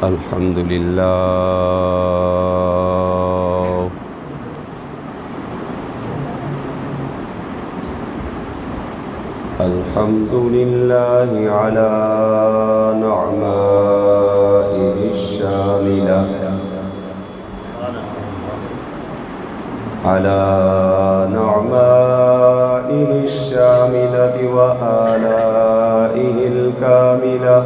अल्हम्दुलिल्लाह अल्हम्दुलिल्लाहि अला निअमातिहि शामिला अला निअमातिहि शामिलति व आलाइहिल कामिला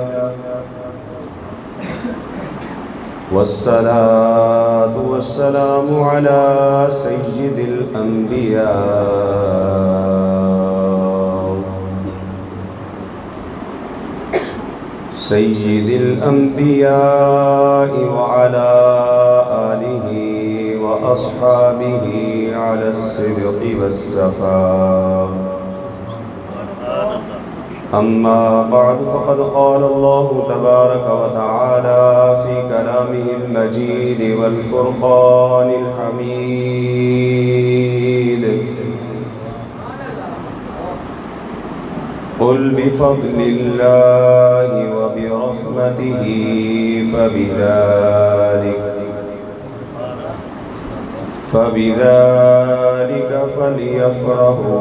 वस्सलातु वस्सलामु अला सय्यिदिल अंबिया व अला आलिहि व अस्हाबिहि अला सिद्क़ि वस्सफ़ा। अम्मा बअद फ़क़द क़ाल अल्लाहु तबारक व तआला फ़ी कलामिहिल मजीद वल फ़ुरक़ानिल हमीद। क़ुल बिफ़ज़्लिल्लाहि व बिरहमतिहि फ़बिज़ालिक फ़लयफ़रहू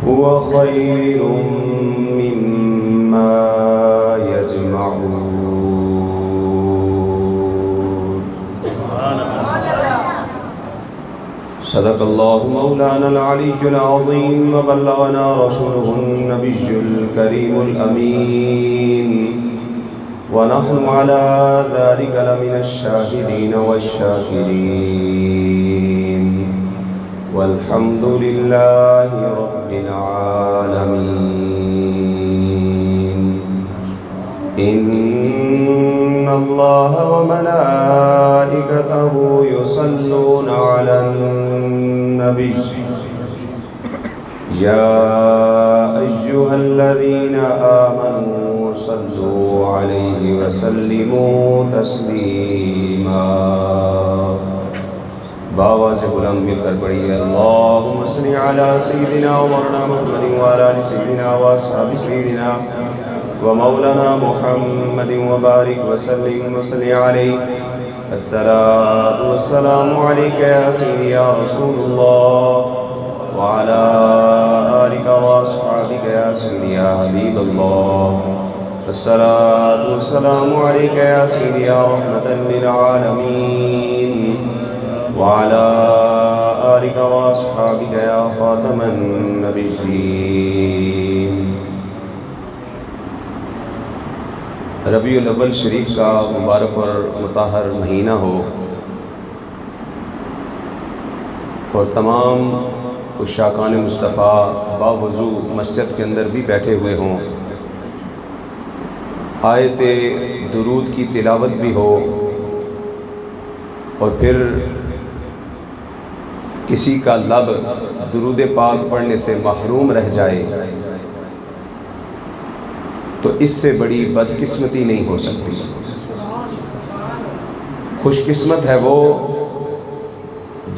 हुवा ख़ैरुम मिम्मा यजमऊन। सदक़ल्लाहु मौलाना अल-अलिय्युल अज़ीम व बल्लगना रसूलुहुन नबिय्युल करीमुल अमीन व नहनु अला ज़ालिका लमिनश शाहिदीन वश्शाकिरीन वल्हम्दुलिल्लाहि रब्बिल आलमीन। इन्नल्लाह व मलाइकतहु युसल्लूना अलन नबी या अय्युहल्लज़ीना आमनू सल्लू अलैहि व सल्लिमू तस्लीमा। बावाज़ बुलंद मिलकर पढ़िए अल्लाहुम्मा सल्लि अला सय्यिदिना व मौलाना मुहम्मदिन व अला आलि सय्यिदिना व अस्हाबि सय्यिदिना व मौलाना मुहम्मदिन व बारिक व सल्लिम व सल्लि अलैहि। अस्सलातु वस्सलामु अलैका या सय्यदी या रसूलल्लाह व अला आलिका व अस्हाबिका या सय्यदी या हबीबल्लाह। अस्सलातु वस्सलामु अलैका या सय्यदी या रहमतल लिल आलमीन व अला आलिका व अस्हाबिका या खातमन नबिय्यीन। रबीउल अव्वल शरीफ का मुबारक और मुताहर महीना हो और तमाम उशाकान मुस्तफ़ा बावज़ू मस्जिद के अंदर भी बैठे हुए हों, आयते दुरूद की तिलावत भी हो और फिर किसी का लब दुरूद पाक पढ़ने से महरूम रह जाए तो इससे बड़ी बदकिस्मती नहीं हो सकती। खुशकिस्मत है वो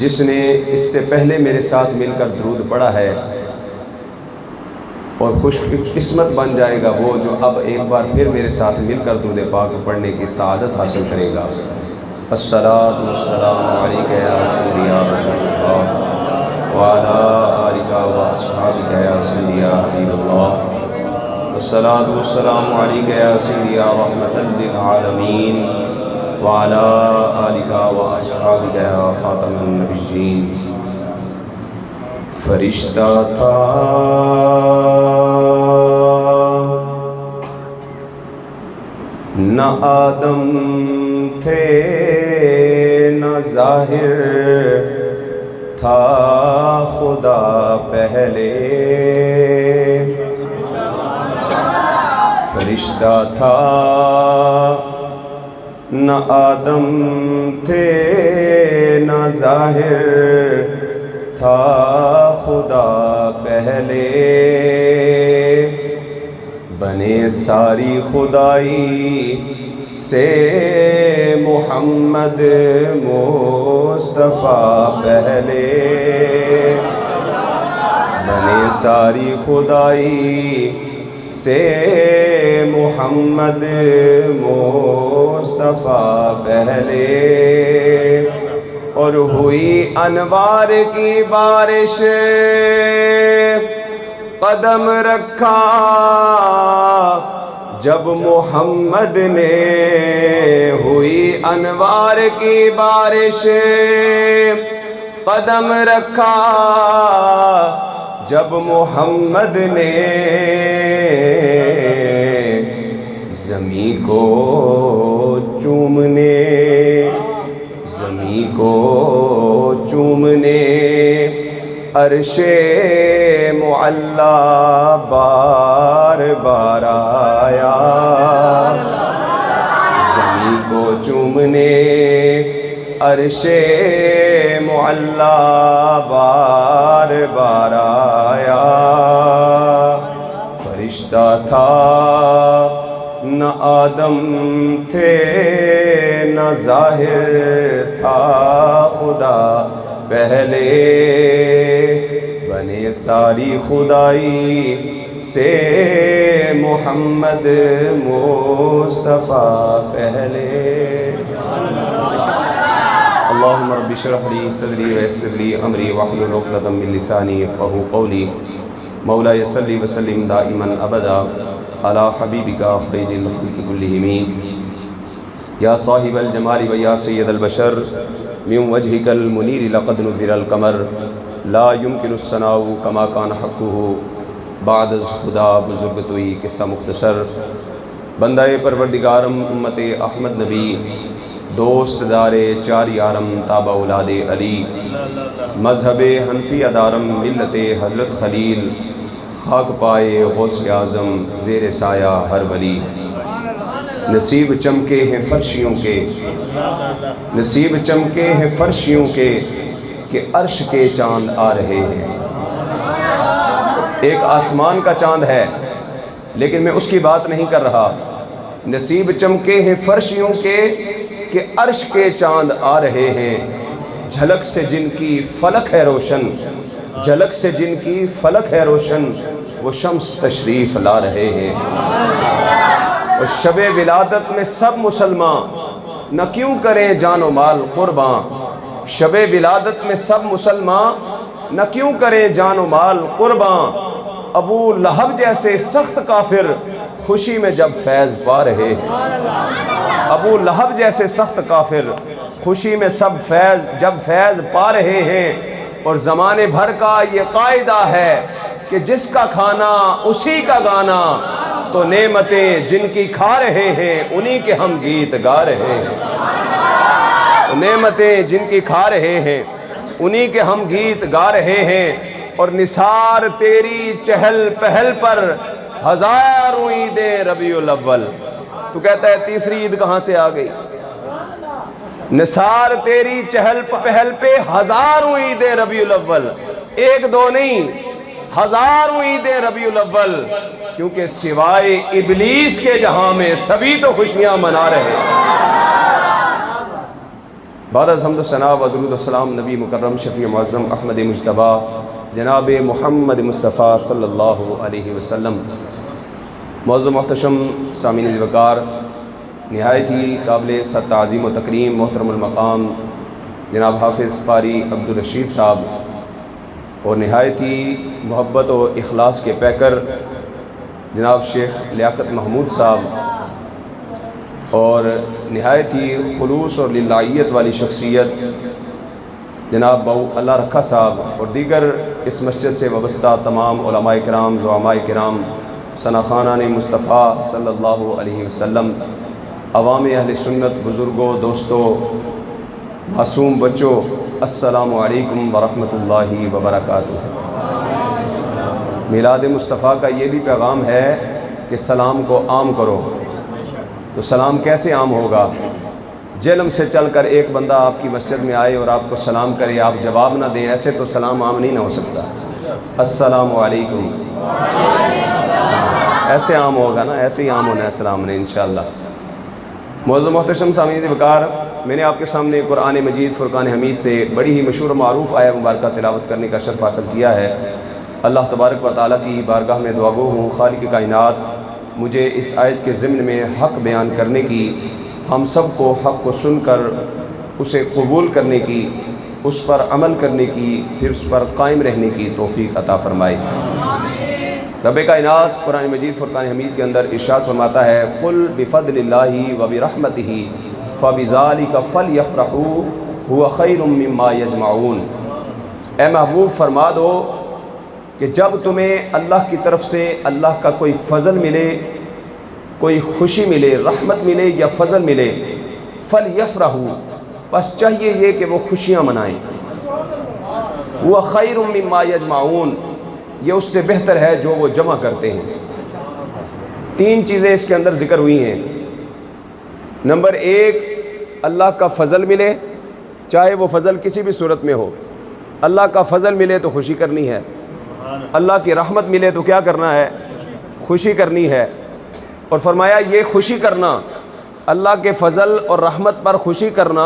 जिसने इससे पहले मेरे साथ मिलकर दुरूद पढ़ा है, और खुशकिस्मत बन जाएगा वो जो अब एक बार फिर मेरे साथ मिलकर दुरूद पाक पढ़ने की सआदत हासिल करेगा। अस्सलातु वस्सलामु अलैका या सय्यदी या रसूलल्लाह व अला आलिका व अस्हाबिका या सय्यदी या हबीबल्लाह। अस्सलातु वस्सलामु अलैका या सय्यदी या रहमतल लिल आलमीन व अला आलिका व अस्हाबिका या खातमन नबिय्यीन। फरिश्ता था न आदम थे न ज़ाहिर था खुदा पहले। फरिश्ता था न आदम थे न ज़ाहिर था खुदा पहले। बने सारी खुदाई से मोहम्मद मुस्तफ़ा पहले। बने सारी खुदाई से मोहम्मद मुस्तफ़ा पहले, और हुई अनवार की बारिश, कदम रखा जब मोहम्मद ने, हुई अनवार की बारिश, कदम रखा जब मोहम्मद ने, ज़मीं को चूमने, ज़मीं को चूमने अर्शे मुअल्ला बार बार आया, ज़मीं को चूमने अर्शे मुअल्ला बार बार आया। फरिश्ता था न आदम थे न ज़ाहिर था खुदा पहले, बने सारी खुदाई से मोहम्मद मुस्तफ़ा पहले। अल्लाहुम्मा रब्बि इश्रह ली सदरी व यस्सिर ली अमरी वहलुल उक़दतम मिन लिसानी यफ़क़हू क़ौली। मौलाया सल्लि व सल्लिम दाइमन अबदा अला हबीबिका ख़ैरिल ख़ल्क़ि कुल्लिहिम, या साहिबल जमाली व या सय्यदल बशर मिन वजहिकल मुनीर लक़द नुज़िरल क़मर, ला युमकिनु सनाउ कमा कान हक़्क़ुहु बाद खुदा बुज़ुर्ग तुई। किस्सा मुख्तसर। बंदाए परवरदिगारम उम्मते अहमद नबी, दोस्त दारे चार यारम ताबा औलादे अली, मज़हबे हनफी अदारम मिल्लते हज़रत खलील, खाक पाए गौस आज़म ज़ेर साया हर वली। नसीब चमके हैं फर्शियों के, नसीब चमके हैं फर्शियों के, कि अर्श के चाँद आ रहे हैं। एक आसमान का चाँद है, लेकिन मैं उसकी बात नहीं कर रहा। नसीब चमके हैं फर्शियों के, कि अर्श के चाँद आ रहे हैं। झलक से जिनकी फलक है रोशन, झलक से जिनकी फलक है रोशन, वो शम्स तशरीफ़ ला रहे हैं। और शबे विलादत में सब मुसलमान न क्यों करें जानो माल कुर्बान, शबे विलादत में सब मुसलमान न क्यों करें जानो माल कुर्बान। अबू लहब जैसे सख्त काफिर खुशी में जब फैज़ पा रहे हैं, अबू लहब जैसे सख्त काफिर खुशी में सब जब फैज़ पा रहे हैं। और ज़माने भर का ये कायदा है कि जिसका खाना उसी का गाना, तो नेमतें जिनकी खा रहे हैं उन्हीं के हम गीत गा रहे हैं। तो नेमतें जिनकी खा रहे हैं उन्हीं के हम गीत गा रहे हैं। और निसार तेरी चहल पहल पर हज़ारों ईदे रबीउल अव्वल। तो कहता है तीसरी ईद कहाँ से आ गई? निसार तेरी चहल पहल पे हज़ारों ईदे रबीउल अव्वल, एक दो नहीं हज़ारों ईदे रबीउल अव्वल। क्योंकि सिवाय इबलीस के जहां में सभी तो खुशियां मना रहे। बाद हम्द सना व दुरूद सलाम नबी मुकर्रम शफ़ी मुअज़्ज़म अहमद मुज्तबा जनाब मोहम्मद मुस्तफ़ा सल्लल्लाहु अलैहि वसल्लम। मुअज़्ज़म मुहतशम सामीन वक़ार, नहायत ही काबिल ताज़ीम व तकरीम मोहतरमुल मक़ाम जनाब हाफ़िज़ क़ारी अब्दुल रशीद साहब, और नहायत ही मोहब्बत व इखलास के पैकर जनाब शेख लियाकत महमूद साहब, और नहायत ही खुलूस और लिल्लाहियत वाली शख्सियत जनाब बाऊ अल्लाह रखा साहब, और दीगर इस मस्जिद से वाबस्ता तमाम उलमाए किराम, ज़ुअमाए किराम, सनाख़ानाने मुस्तफ़ा सल्लल्लाहु अलैहि वसल्लम, अवाम अहले सुन्नत, बुज़ुर्गों, दोस्तों, मासूम बच्चों, अस्सलामु अलैकुम वरहमतुल्लाहि वबरकातुहू। मिलाद मुस्तफ़ा का ये भी पैगाम है कि सलाम को आम करो। तो सलाम कैसे आम होगा? जेलम से चलकर एक बंदा आपकी मस्जिद में आए और आपको सलाम करे, आप जवाब ना दें, ऐसे तो सलाम आम नहीं ना हो सकता। अस्सलामु अलैकुम ऐसे आम होगा ना, ऐसे ही आम होना है सलाम ने इंशाअल्लाह। मुअज़्ज़म मुहतरम सामीन वक़ार, मैंने आपके सामने कुरान मजीद फ़ुरक़ान हमीद से बड़ी ही मशहूर मारूफ़ आया मुबारक तिलावत करने का शर्फ़ हासिल किया है। अल्लाह तबारक व तआला की बारगाह में दुआगो हूँ, खालिक कायनात मुझे इस आयत के ज़िम्न में हक़ बयान करने की, हम सब को हक़ को सुनकर उसे कबूल करने की, उस पर अमल करने की, फिर उस पर कायम रहने की तौफ़ीक़ अता फ़रमाए। रब कायनात कुरान मजीद फ़ुरक़ान हमीद के अंदर इरशाद फरमाता है, कुल बिफ़द्लिल्लाहि व बिरहमतिही फ़बिज़ालिका फ़लयफ़रहू हुवा खैरुम मिम्मा यजमाऊन। ए महबूब फरमा दो कि जब तुम्हें अल्लाह की तरफ से अल्लाह का कोई फ़ज़ल मिले, कोई खुशी मिले, रहमत मिले या फ़ज़ल मिले, फ़लयफ़रहू, बस चाहिए ये कि वो खुशियाँ मनाएं। हुवा खैरुम मिम्मा यजमाऊन, ये उससे बेहतर है जो वो जमा करते हैं। तीन चीज़ें इसके अंदर ज़िक्र हुई हैं। नंबर एक, अल्लाह का फ़ज़ल मिले, चाहे वो फ़ज़ल किसी भी सूरत में हो। अल्लाह का फ़ज़ल मिले तो खुशी करनी है, अल्लाह की रहमत मिले तो क्या करना है, खुशी करनी है। और फरमाया ये खुशी करना, अल्लाह के फ़ज़ल और रहमत पर खुशी करना,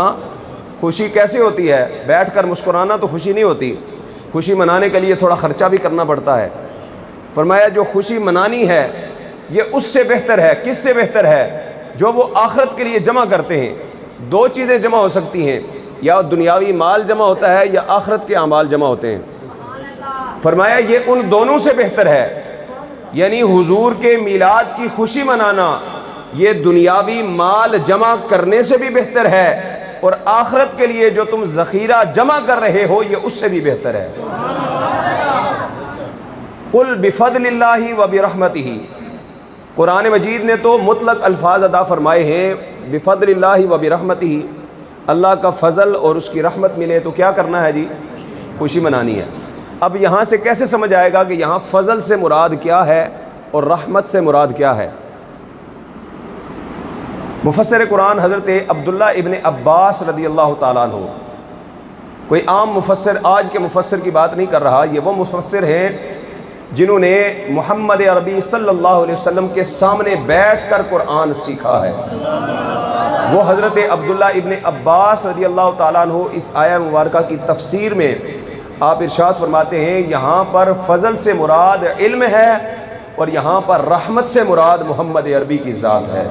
खुशी कैसे होती है? बैठ कर मुस्कुराना तो खुशी नहीं होती, खुशी मनाने के लिए थोड़ा ख़र्चा भी करना पड़ता है। फरमाया जो खुशी मनानी है ये उससे बेहतर है। किससे बेहतर है? जो वो आखिरत के लिए जमा करते हैं। दो चीज़ें जमा हो सकती हैं, या दुनियावी माल जमा होता है या आखिरत के अमाल जमा होते हैं। फरमाया ये उन दोनों से बेहतर है, यानी हुजूर के मीलाद की खुशी मनाना ये दुनियावी माल जमा करने से भी बेहतर है, और आखिरत के लिए जो तुम ज़ख़ीरा जमा कर रहे हो ये उससे भी बेहतर है। कुल बिफ़द्लिल्लाहि व बिरहमतिही, कुरान मजीद ने तो मुतलक अल्फाज अदा फरमाए हैं, बिफ़द्लिल्लाहि व बिरहमतिही, अल्लाह का फ़ज़ल और उसकी रहमत मिले तो क्या करना है जी, खुशी मनानी है। अब यहाँ से कैसे समझ आएगा कि यहाँ फ़ज़ल से मुराद क्या है और रहमत से मुराद क्या है? मुफस्सिर कुरान हज़रत अब्दुल्ला इब्न अब्बास रदियल्लाहु ताला अन्हु, कोई आम मुफस्सिर, आज के मुफस्सिर की बात नहीं कर रहा, ये वो मुफस्सिर हैं जिन्होंने मोहम्मद अरबी सल्लल्लाहु अलैहि वसल्लम के सामने बैठकर कुरान सीखा है। वो हज़रत अब्दुल्ला इब्न अब्बास रदियल्लाहु ताला अन्हु इस आया मुबारका की तफसीर में आप इरशाद फरमाते हैं, यहाँ पर फ़ज़ल से मुराद इल्म है और यहाँ पर रहमत से मुराद मोहम्मद अरबी की ज़ात है।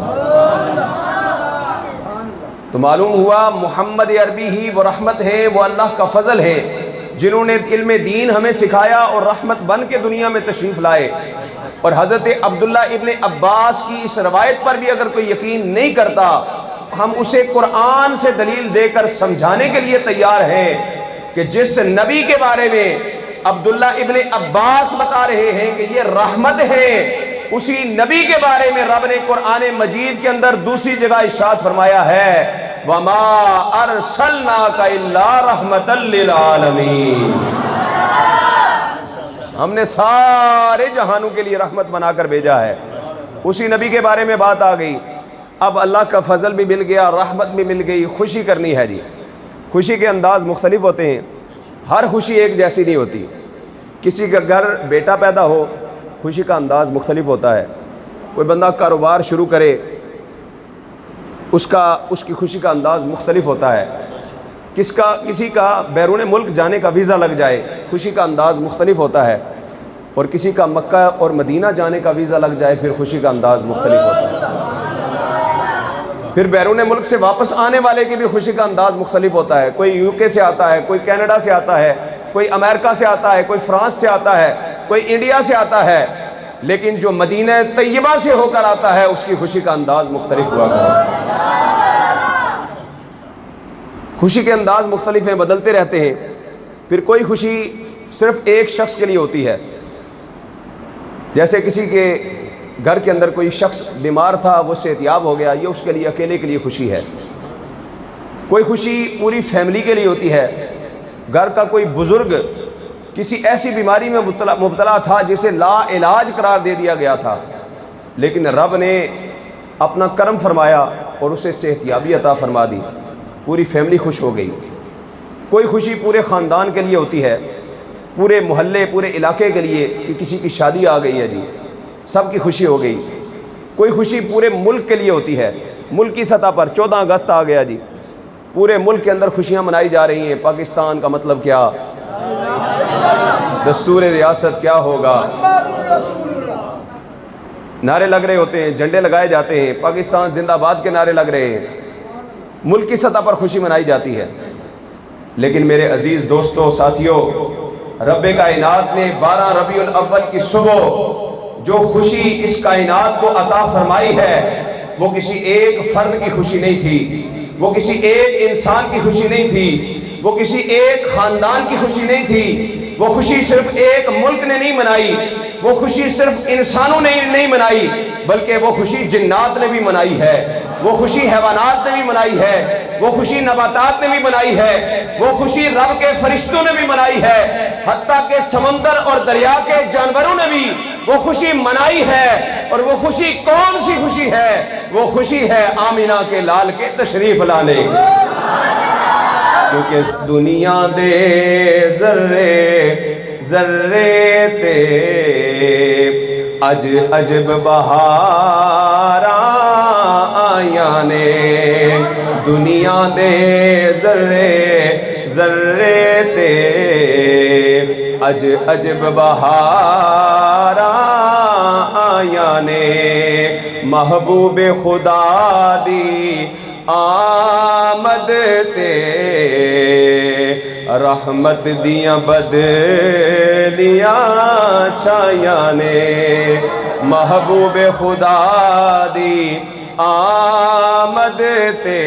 तो मालूम हुआ मोहम्मद अरबी ही वो रहमत है, वो अल्लाह का फ़ज़ल है जिन्होंने इल्म दीन हमें सिखाया और रहमत बन के दुनिया में तशरीफ़ लाए। और हज़रत अब्दुल्ला इब्न अब्बास की इस रवायत पर भी अगर कोई यकीन नहीं करता, हम उसे कुरान से दलील देकर समझाने के लिए तैयार हैं कि जिस नबी के बारे में अब्दुल्ला इब्न अब्बास बता रहे हैं कि ये रहमत है, उसी नबी के बारे में रब ने कुरान मजीद के अंदर दूसरी जगह इरशाद फरमाया है, वमा अरसलनाका इल्ला रहमतल लिल आलमीन, हमने सारे जहानों के लिए रहमत बनाकर भेजा है। उसी नबी के बारे में बात आ गई। अब अल्लाह का फ़ज़ल भी मिल गया, रहमत भी मिल गई, खुशी करनी है जी। खुशी के अंदाज़ मुख्तलिफ होते हैं, हर खुशी एक जैसी नहीं होती। किसी का घर बेटा पैदा हो, खुशी का अंदाज़ मुख्तलिफ होता है। कोई बंदा कारोबार शुरू करे, उसकी खुशी का अंदाज़ मुख्तलिफ होता है। किसी का बैरून मुल्क जाने का वीज़ा लग जाए, खुशी का अंदाज़ मुख्तलिफ होता है। और किसी का मक्का और मदीना जाने का वीज़ा लग जाए, फिर खुशी का अंदाज़ मुख्तलिफ होता है। फिर बैरून मुल्क से वापस आने वाले की भी खुशी का अंदाज़ मुख्तलिफ होता है। कोई यूके से आता है, कोई कनाडा से आता है, कोई अमेरिका से आता है, कोई फ्रांस से आता है, कोई इंडिया से आता है, लेकिन जो मदीना तैयबा से होकर आता है उसकी खुशी का अंदाज़ मुख्तलिफ हुआ करता है। खुशी के अंदाज़ मुख्तलिफ हैं, बदलते रहते हैं। फिर कोई खुशी सिर्फ़ एक शख्स के लिए होती है, जैसे किसी के घर के अंदर कोई शख्स बीमार था, वो सेहतियाब हो गया, ये उसके लिए अकेले के लिए खुशी है। कोई खुशी पूरी फैमिली के लिए होती है। घर का कोई बुज़ुर्ग किसी ऐसी बीमारी में मुब्तला था जिसे ला इलाज करार दे दिया गया था, लेकिन रब ने अपना करम फरमाया और उसे सेहतियाबी अता फरमा दी, पूरी फैमिली खुश हो गई। कोई खुशी पूरे ख़ानदान के लिए होती है, पूरे मोहल्ले, पूरे इलाके के लिए कि किसी की शादी आ गई है जी, सबकी खुशी हो गई। कोई खुशी पूरे मुल्क के लिए होती है, मुल्क की सतह पर 14 अगस्त आ गया जी, पूरे मुल्क के अंदर खुशियां मनाई जा रही हैं। पाकिस्तान का मतलब क्या? दस्तूर रियासत क्या होगा। नारे लग रहे होते हैं, झंडे लगाए जाते हैं, पाकिस्तान जिंदाबाद के नारे लग रहे हैं, मुल्क की सतह पर खुशी मनाई जाती है। लेकिन मेरे अजीज़ दोस्तों साथियों, रब्बे कायनात ने 12 रबीउल अव्वल की सुबह जो खुशी इस कायनात को अता फरमाई है, वो किसी एक फर्द की खुशी नहीं थी, वो किसी एक इंसान की खुशी नहीं थी, वो किसी एक खानदान की खुशी नहीं थी। वो खुशी सिर्फ एक मुल्क ने नहीं मनाई, वो खुशी सिर्फ इंसानों ने नहीं मनाई, बल्कि वो खुशी जिन्नात ने भी मनाई है, वो खुशी हैवानात ने भी मनाई है, वो खुशी नबातात ने भी मनाई है, वो खुशी रब के फरिश्तों ने भी मनाई है, हत्ता के समंदर और दरिया के जानवरों ने भी वो खुशी मनाई है। और वो खुशी कौन सी खुशी है? वो खुशी है आमिना के लाल के तशरीफ लाने। क्योंकि दुनिया दे जर्रे जर्रे ते अज अजब बहारा आया ने, दुनिया दे जर्रे जर्रे ते अज अजब बहारा आया ने, महबूब खुदा दी आमद ते रहमत दिया बदलिया छाया ने, महबूब खुदा दी आमद ते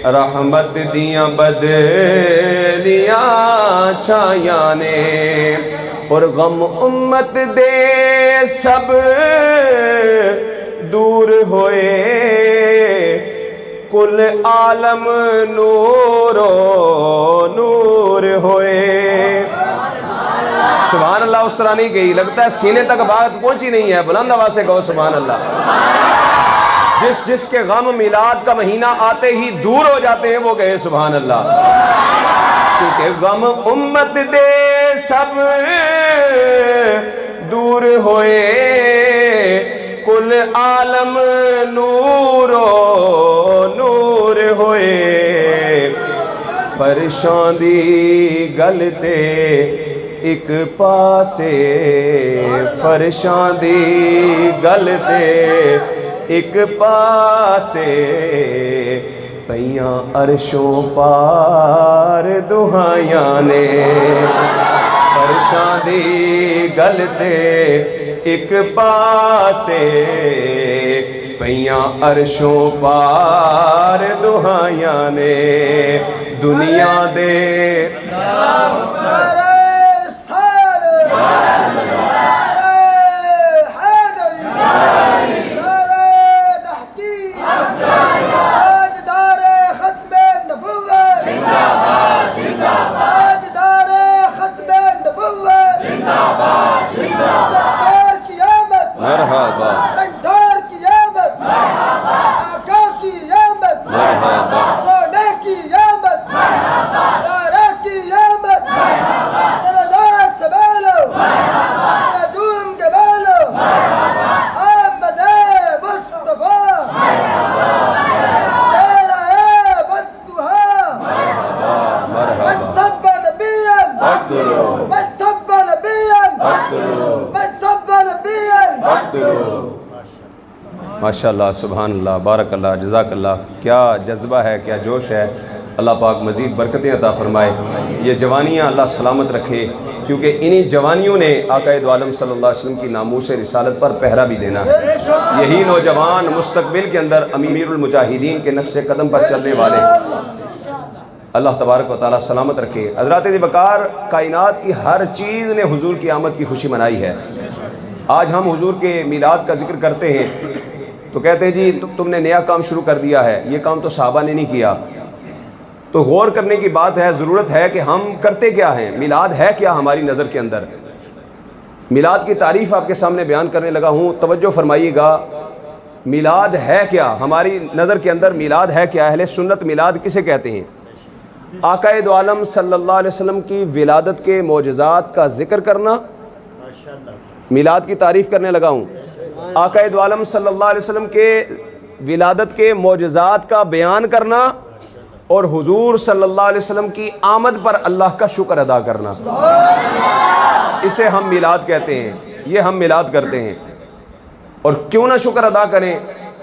रहमत दिया बदलिया छाया ने। और गम उम्मत दे सब दूर होए, कुल आलम नूरो नूर होए। सुभान अल्लाह उस तरह नहीं गई, लगता है सीने तक बात पहुंची नहीं है। बुलंद आवाज से कहो सुभान अल्लाह। जिसके गम मिलाद का महीना आते ही दूर हो जाते हैं वो कहे सुभान अल्लाह। क्योंकि गम उम्मत दे सब दूर होए, कुल आलम नूरो नूर होए। परेशान दी गल ते एक पासे, फरशां दी गल ते एक पासे, पईयां अरशों पार दुहाइयां ने। फरशां दी गल ते एक पासे, पईयां अरशों पार दुहाइयां ने। दुनिया दे माशाअल्लाह सुभान अल्लाह बारकल्लाह जज़ाकल्लाह। क्या जज्बा है, क्या जोश है। अल्लाह पाक मज़ीद बरकतें अता फ़रमाए, ये जवानियाँ अल्लाह सलामत रखे, क्योंकि इन्हीं जवानियों ने आक़ाए दो आलम सल्लल्लाहु अलैहि वसल्लम की नामूस रिसालत पर पहरा भी देना है। यही नौजवान मुस्तक़बिल के अंदर अमीरुल मुजाहिदीन के नक्शे कदम पर चलने वाले। अल्लाह तबारक व तआला सलामत रखे। हज़रात ज़िबकार, कायनात की हर चीज़ ने हुजूर की आमद की खुशी मनाई है। आज हम हुजूर के मिलाद का जिक्र करते हैं तो कहते हैं जी तुमने नया काम शुरू कर दिया है, ये काम तो सहाबा ने नहीं किया। तो गौर करने की बात है, ज़रूरत है कि हम करते क्या हैं, मिलाद है क्या हमारी नज़र के अंदर। मिलाद की तारीफ़ आपके सामने बयान करने लगा हूँ, तवज्जो फरमाइएगा। मिलाद है क्या हमारी नज़र के अंदर, मिलाद है क्या। अहले सुन्नत मिलाद किसे कहते हैं? आक़ाए दो आलम सल्लल्लाहु अलैहि वसल्लम की विलादत के मोजज़ात का जिक्र करना, मिलाद की तारीफ़ करने लगा हूँ। आक़ाए दो आलम सल्लल्लाहु अलैहि वसल्लम के विलादत के मोजज़ात का बयान करना, और हुजूर सल्लल्लाहु अलैहि वसल्लम की आमद पर अल्लाह का शुक्र अदा करना, इसे हम मिलाद कहते हैं। ये हम मिलाद करते हैं। और क्यों ना शुक्र अदा करें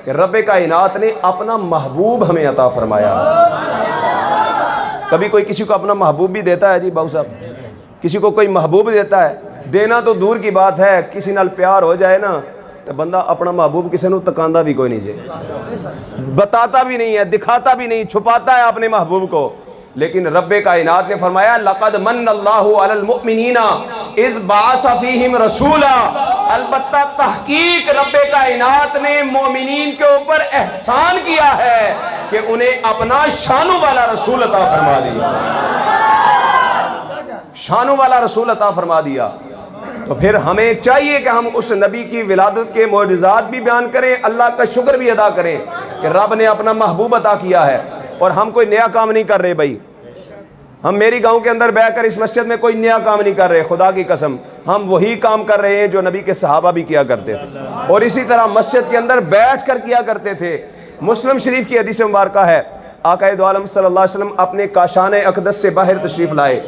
कि रब कायनात ने अपना महबूब हमें अता फरमाया। कभी कोई किसी को अपना महबूब भी देता है जी बाबू साहब? किसी को कोई महबूब देता है? देना तो दूर की बात है, किसी नाल प्यार हो जाए ना तो बंदा अपना महबूब किसी को तकांदा भी कोई नहीं जे, बताता भी नहीं है, दिखाता भी नहीं, छुपाता है अपने महबूब को। लेकिन रब्बे कायनात ने फरमाया लक़द मन्नल्लाहु अलल मुअमिनीना इज़ बअसा फ़ीहिम रसूला, अलबत्ता तहकीक रब्बे कायनात ने मोमिनीन के ऊपर एहसान किया है कि उन्हें अपना शानू वाला रसूल अता फरमा दिया, शानू वाला रसूल अता फरमा दिया। तो फिर हमें चाहिए कि हम उस नबी की विलादत के मोअज़िज़ात भी बयान करें, अल्लाह का शुक्र भी अदा करें कि रब ने अपना महबूब अता किया है। और हम कोई नया काम नहीं कर रहे भाई, हम मेरी गांव के अंदर बैठकर इस मस्जिद में कोई नया काम नहीं कर रहे, खुदा की कसम हम वही काम कर रहे हैं जो नबी के सहाबा भी किया करते थे और इसी तरह मस्जिद के अंदर बैठ कर किया करते थे। मुस्लिम शरीफ की हदीस मुबारक है, आक़ाए दो आलम सल्लल्लाहु अलैहि वसल्लम अपने काशान अक़दस से बाहर तशरीफ़ लाए,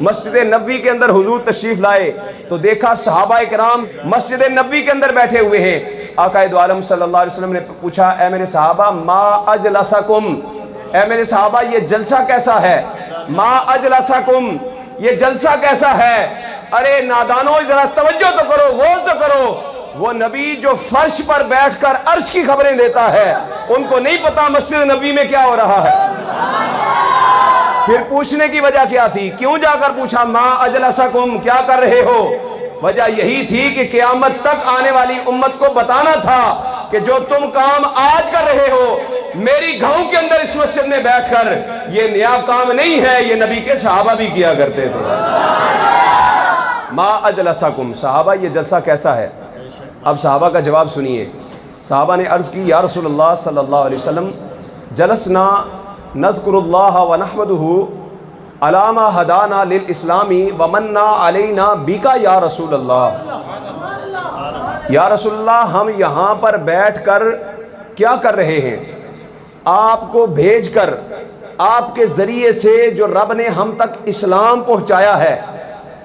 मस्जिद नबवी के अंदर हुजूर तशरीफ़ लाए तो देखा सहाबा इकराम मस्जिद नबवी के अंदर बैठे हुए हैं। आक़ाए दो आलम सल्लल्लाहु अलैहि वसल्लम ने पूछा, ए मेरे सहाबा मा अजलसकुम, ए मेरे सहाबा ये जलसा कैसा है? मा अजलसकुम, ये जलसा कैसा है? अरे नादानो जरा तवज्जो तो करो, गौर तो करो। वो नबी जो फर्श पर बैठकर अर्श की खबरें देता है, उनको नहीं पता मस्जिद नबवी में क्या हो रहा है। फिर पूछने की वजह क्या थी? क्यों जाकर पूछा मा अजलसकुम, क्या कर रहे हो? वजह यही थी कि क़यामत तक आने वाली उम्मत को बताना था कि जो तुम काम आज कर रहे हो मेरी गांव के अंदर इस मस्जिद में बैठकर, ये नया काम नहीं है, ये नबी के सहाबा भी किया करते थे। मा अजलसकुम, सहाबा ये जलसा कैसा है? अब सहाबा का जवाब सुनिए। सहाबा ने अर्ज़ की, या रसूलल्लाह सल्लल्लाहु अलैहि वसल्लम जलसना नज़्कुरुल्लाह व नहमदुहु अलामा हदाना लिल इस्लामी व मन्ना अलैना बिका या रसूलल्लाह। या रसूलल्लाह हम यहाँ पर बैठकर क्या कर रहे हैं? आपको भेजकर, आपके ज़रिए से जो रब ने हम तक इस्लाम पहुँचाया है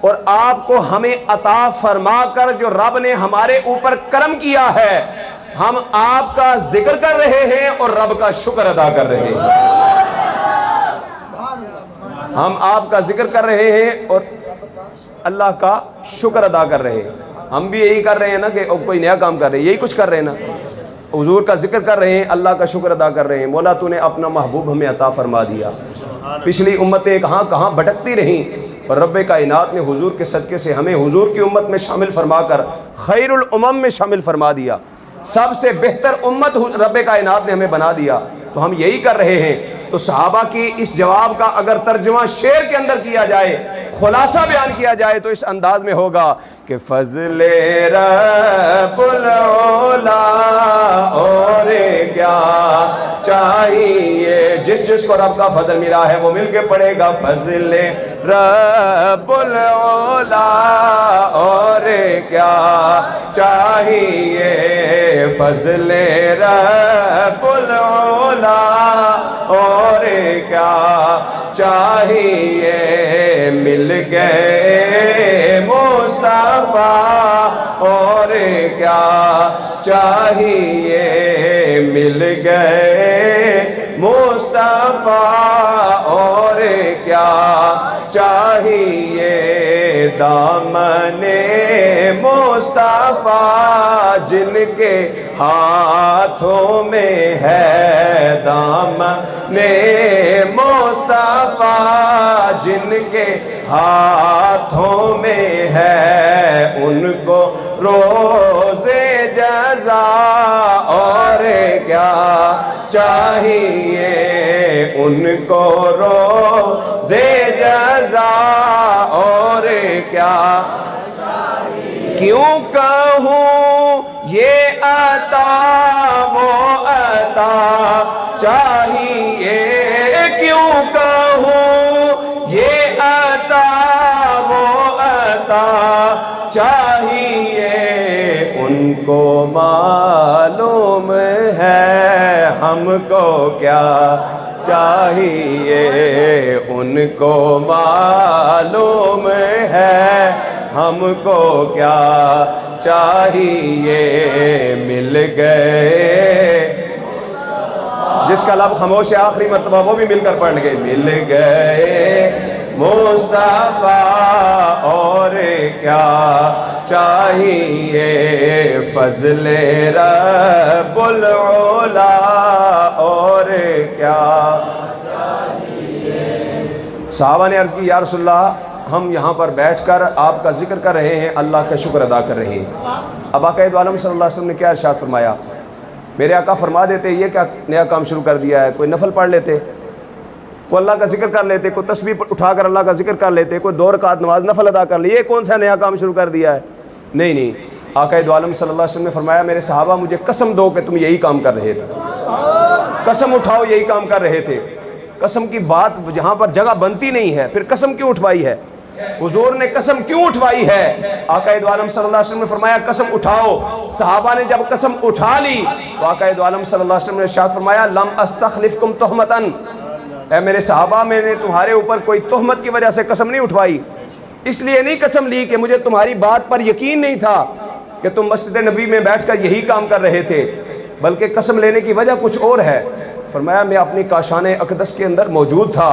और आपको हमें अता फरमा कर जो रब ने हमारे ऊपर करम किया है, हम आपका जिक्र कर रहे हैं और रब का शुक्र अदा कर रहे हैं। हम आपका जिक्र कर रहे हैं और अल्लाह का शुक्र अदा कर रहे हैं। हम भी यही कर रहे हैं ना कि कोई नया काम कर रहे हैं, यही कुछ कर रहे हैं ना, हुजूर का जिक्र कर रहे हैं, अल्लाह का शुक्र अदा कर रहे हैं। मौला तूने अपना महबूब हमें अता फरमा दिया। पिछली उम्मतें कहाँ कहाँ भटकती रहीं और रब्बे कायनात ने हुजूर के सदक़े से हमें हुजूर की उम्मत में शामिल फरमाकर खैरुल उम्म में शामिल फरमा दिया। सबसे बेहतर उम्मत रब्बे कायनात ने हमें बना दिया। तो हम यही कर रहे हैं। तो सहाबा की इस जवाब का अगर तर्जुमा शेर के अंदर किया जाए, खुलासा बयान किया जाए तो इस अंदाज में होगा कि फज़ले रब्बुल औला और क्या चाहिए। जिस जिसको रब का फजल मिला है वो मिलके पढ़ेगा फज़ले रब्बुल औला और क्या चाहिए। फज़ले रब्बुल औला और क्या चाहिए। मिल गए मुस्तफ़ा और क्या चाहिए। मिल गए मुस्तफ़ा और क्या चाहिए। दामने मुस्तफ़ा जिनके हाथों में है। दामने मुस्तफ़ा जिनके हाथों में है। उनको रोज़े जज़ा और क्या चाहिए। उनको रोज़े जज़ा और क्या चाहिए। क्यों कहूँ ये अता वो अता चाहिए। क्यों कहूँ ये अता वो अता चाहिए। उनको मालूम है हमको क्या चाहिए, उनको मालूम है हमको क्या चाहिए। मिल गए जिसका लब खामोश है आखिरी मर्तबा वो भी मिलकर पढ़ गए। मिल गए मुस्तफा और क्या चाहिए, फजले रब्बुल उला और क्या चाहिए। सहाबा ने अर्ज़ की या रसूलल्लाह हम यहाँ पर बैठकर आपका जिक्र कर रहे हैं, अल्लाह का शुक्र अदा कर रहे हैं। अब आक़ा दो आलम सल्लल्लाहु अलैहि वसल्लम ने क्या इरशाद फरमाया, मेरे आका फरमा देते ये क्या नया काम शुरू कर दिया है, कोई नफल पढ़ लेते, कोई अल्लाह का जिक्र कर लेते, कोई तस्बीह उठाकर अल्लाह का जिक्र कर लेते, कोई 2 रकात नमाज नफल अदा कर ले, ये कौन सा नया काम शुरू कर दिया है। नहीं, आका दो आलम सल्लल्लाहु अलैहि वसल्लम ने फरमाया मेरे सहाबा मुझे कसम दो कि तुम यही काम कर रहे थे, कसम उठाओ यही काम कर रहे थे। कसम की बात जहाँ पर जगह बनती नहीं है फिर कसम क्यों उठवाई है, हुजूर ने कसम क्यों उठवाई है। आका दो आलम सल्लल्लाहु अलैहि वसल्लम ने फरमाया कसम उठाओ। सहाबा ने जब कसम उठा ली तो आका दो आलम सल्लल्लाहु अलैहि वसल्लम ने इरशाद फरमाया लम अस्तखलिफकुम तुहमतन, ऐ मेरे सहाबा मैंने तुम्हारे ऊपर कोई तोहमत की वजह से कसम नहीं उठवाई, इसलिए नहीं कसम ली कि मुझे तुम्हारी बात पर यकीन नहीं था कि तुम मस्जिद नबी में बैठकर यही काम कर रहे थे, बल्कि कसम लेने की वजह कुछ और है। फरमाया मैं अपनी काशान अक़दस के अंदर मौजूद था,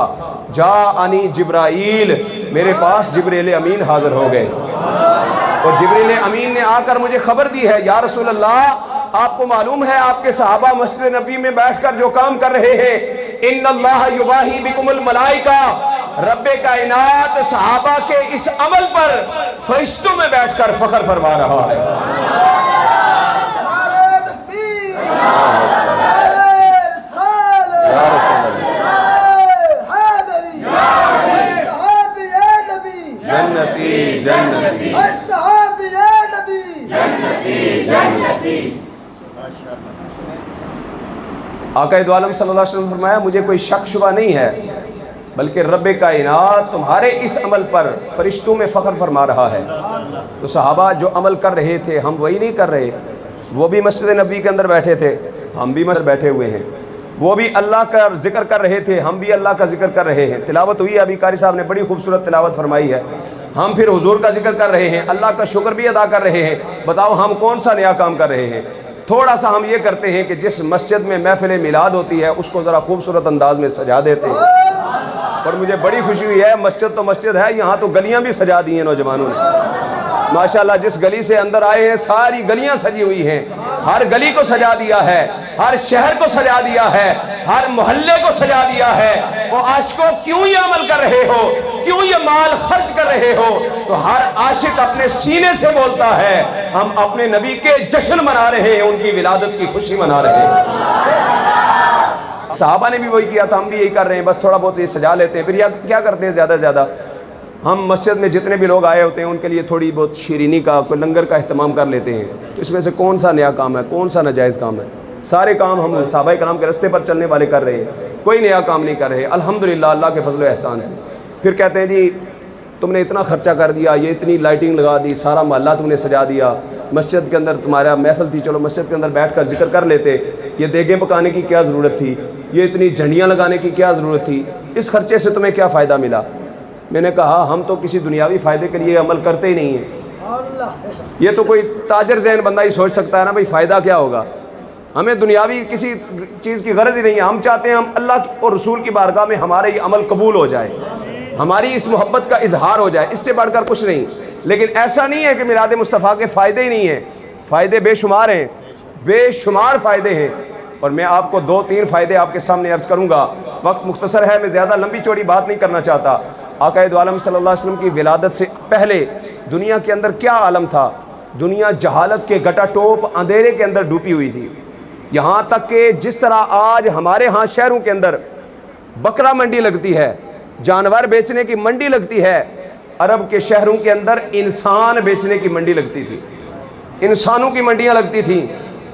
जा आनी जिब्राइल, मेरे पास जिब्रील अमीन हाजिर हो गए और जिब्रील अमीन ने आकर मुझे खबर दी है या रसूल अल्लाह आपको मालूम है आपके सहाबा मस्जिद नबी में बैठकर जो काम कर रहे हैं, इन्नल्लाह युबाही बिकुमुल मलाइका, रब्बे कायनात सहाबा के इस अमल पर फरिश्तों में बैठकर फख्र फरमा रहा है। जन्नती जन्नती जन्नती जन्नती। आका दो आलम सल्लल्लाहु अलैहि वसल्लम ने फरमाया मुझे कोई शक शुबा नहीं है बल्कि रब्बे कायनात तुम्हारे इस अमल पर फरिश्तों में फ़ख्र फरमा रहा है। तो सहाबा जो अमल कर रहे थे हम वही नहीं कर रहे, वो भी मस्जिद नबी के अंदर बैठे थे, हम भी मस्जिद बैठे हुए हैं, वो भी अल्लाह का जिक्र कर रहे थे, हम भी अल्लाह का जिक्र कर रहे हैं। तिलावत हुई अभी कारी साहब ने बड़ी खूबसूरत तिलावत फरमाई है, हम फिर हुजूर का जिक्र कर रहे हैं, अल्लाह का शुक्र भी अदा कर रहे हैं। बताओ हम कौन सा नया काम कर रहे हैं। थोड़ा सा हम ये करते हैं कि जिस मस्जिद में महफिल मिलाद होती है उसको ज़रा खूबसूरत अंदाज में सजा देते हैं, और मुझे बड़ी खुशी हुई है मस्जिद तो मस्जिद है, यहाँ तो गलियाँ भी सजा दी हैं नौजवानों ने माशाल्लाह। जिस गली से अंदर आए हैं सारी गलियाँ सजी हुई हैं, हर गली को सजा दिया है, हर शहर को सजा दिया है, हर मोहल्ले को सजा दिया है। वो आशिकों क्यों ये अमल कर रहे हो, क्यों ये माल खर्च कर रहे हो, तो हर आशिक अपने सीने से बोलता है हम अपने नबी के जश्न मना रहे हैं, उनकी विलादत की खुशी मना रहे हैं। सहाबा ने भी वही किया था, हम भी यही कर रहे हैं, बस थोड़ा बहुत ये सजा लेते हैं। फिर क्या करते हैं ज़्यादा से ज़्यादा हम मस्जिद में जितने भी लोग आए होते हैं उनके लिए थोड़ी बहुत शीरीनी का कोई लंगर का अहतमाम कर लेते हैं। इसमें से कौन सा नया काम है, कौन सा नाजायज़ काम है। सारे काम हम सहाबाए कराम के रास्ते पर चलने वाले कर रहे हैं, कोई नया काम नहीं कर रहे अल्हम्दुलिल्लाह अल्लाह के फजल एहसान से। फिर कहते हैं जी तुमने इतना ख़र्चा कर दिया, ये इतनी लाइटिंग लगा दी, सारा मोहल्ला तुमने सजा दिया, मस्जिद के अंदर तुम्हारा महफिल थी, चलो मस्जिद के अंदर बैठ कर जिक्र कर लेते, ये देगें पकाने की क्या ज़रूरत थी, ये इतनी झंडियाँ लगाने की क्या ज़रूरत थी, इस खर्चे से तुम्हें क्या फ़ायदा मिला। मैंने कहा हम तो किसी दुनियावी फ़ायदे के लिए अमल करते ही नहीं हैं। ये तो कोई ताजर ज़हन बंदा ही सोच सकता है ना भाई फ़ायदा क्या होगा, हमें दुनियावी किसी चीज़ की गरज ही नहीं है। हम चाहते हैं हम अल्लाह और रसूल की बारगाह में हमारे ये अमल कबूल हो जाए, हमारी इस मोहब्बत का इजहार हो जाए, इससे बढ़कर कुछ नहीं। लेकिन ऐसा नहीं है कि मिलाद मुस्तफ़ा के फ़ायदे ही नहीं हैं, फ़ायदे बेशुमार हैं, बेशुमार फ़ायदे हैं। और मैं आपको 2-3 फ़ायदे आपके सामने अर्ज़ करूँगा, वक्त मुख्तसर है, मैं ज़्यादा लंबी चौड़ी बात नहीं करना चाहता। आका दो आलम सल्लल्लाहु अलैहि वसल्लम की विलादत से पहले दुनिया के अंदर क्या आलम था, दुनिया जहालत के गटा टोप अंधेरे के अंदर डूबी हुई थी। यहाँ तक कि जिस तरह आज हमारे यहाँ शहरों के अंदर बकरा मंडी लगती है, जानवर बेचने की मंडी लगती है, अरब के शहरों के अंदर इंसान बेचने की मंडी लगती थी, इंसानों की मंडियाँ लगती थी,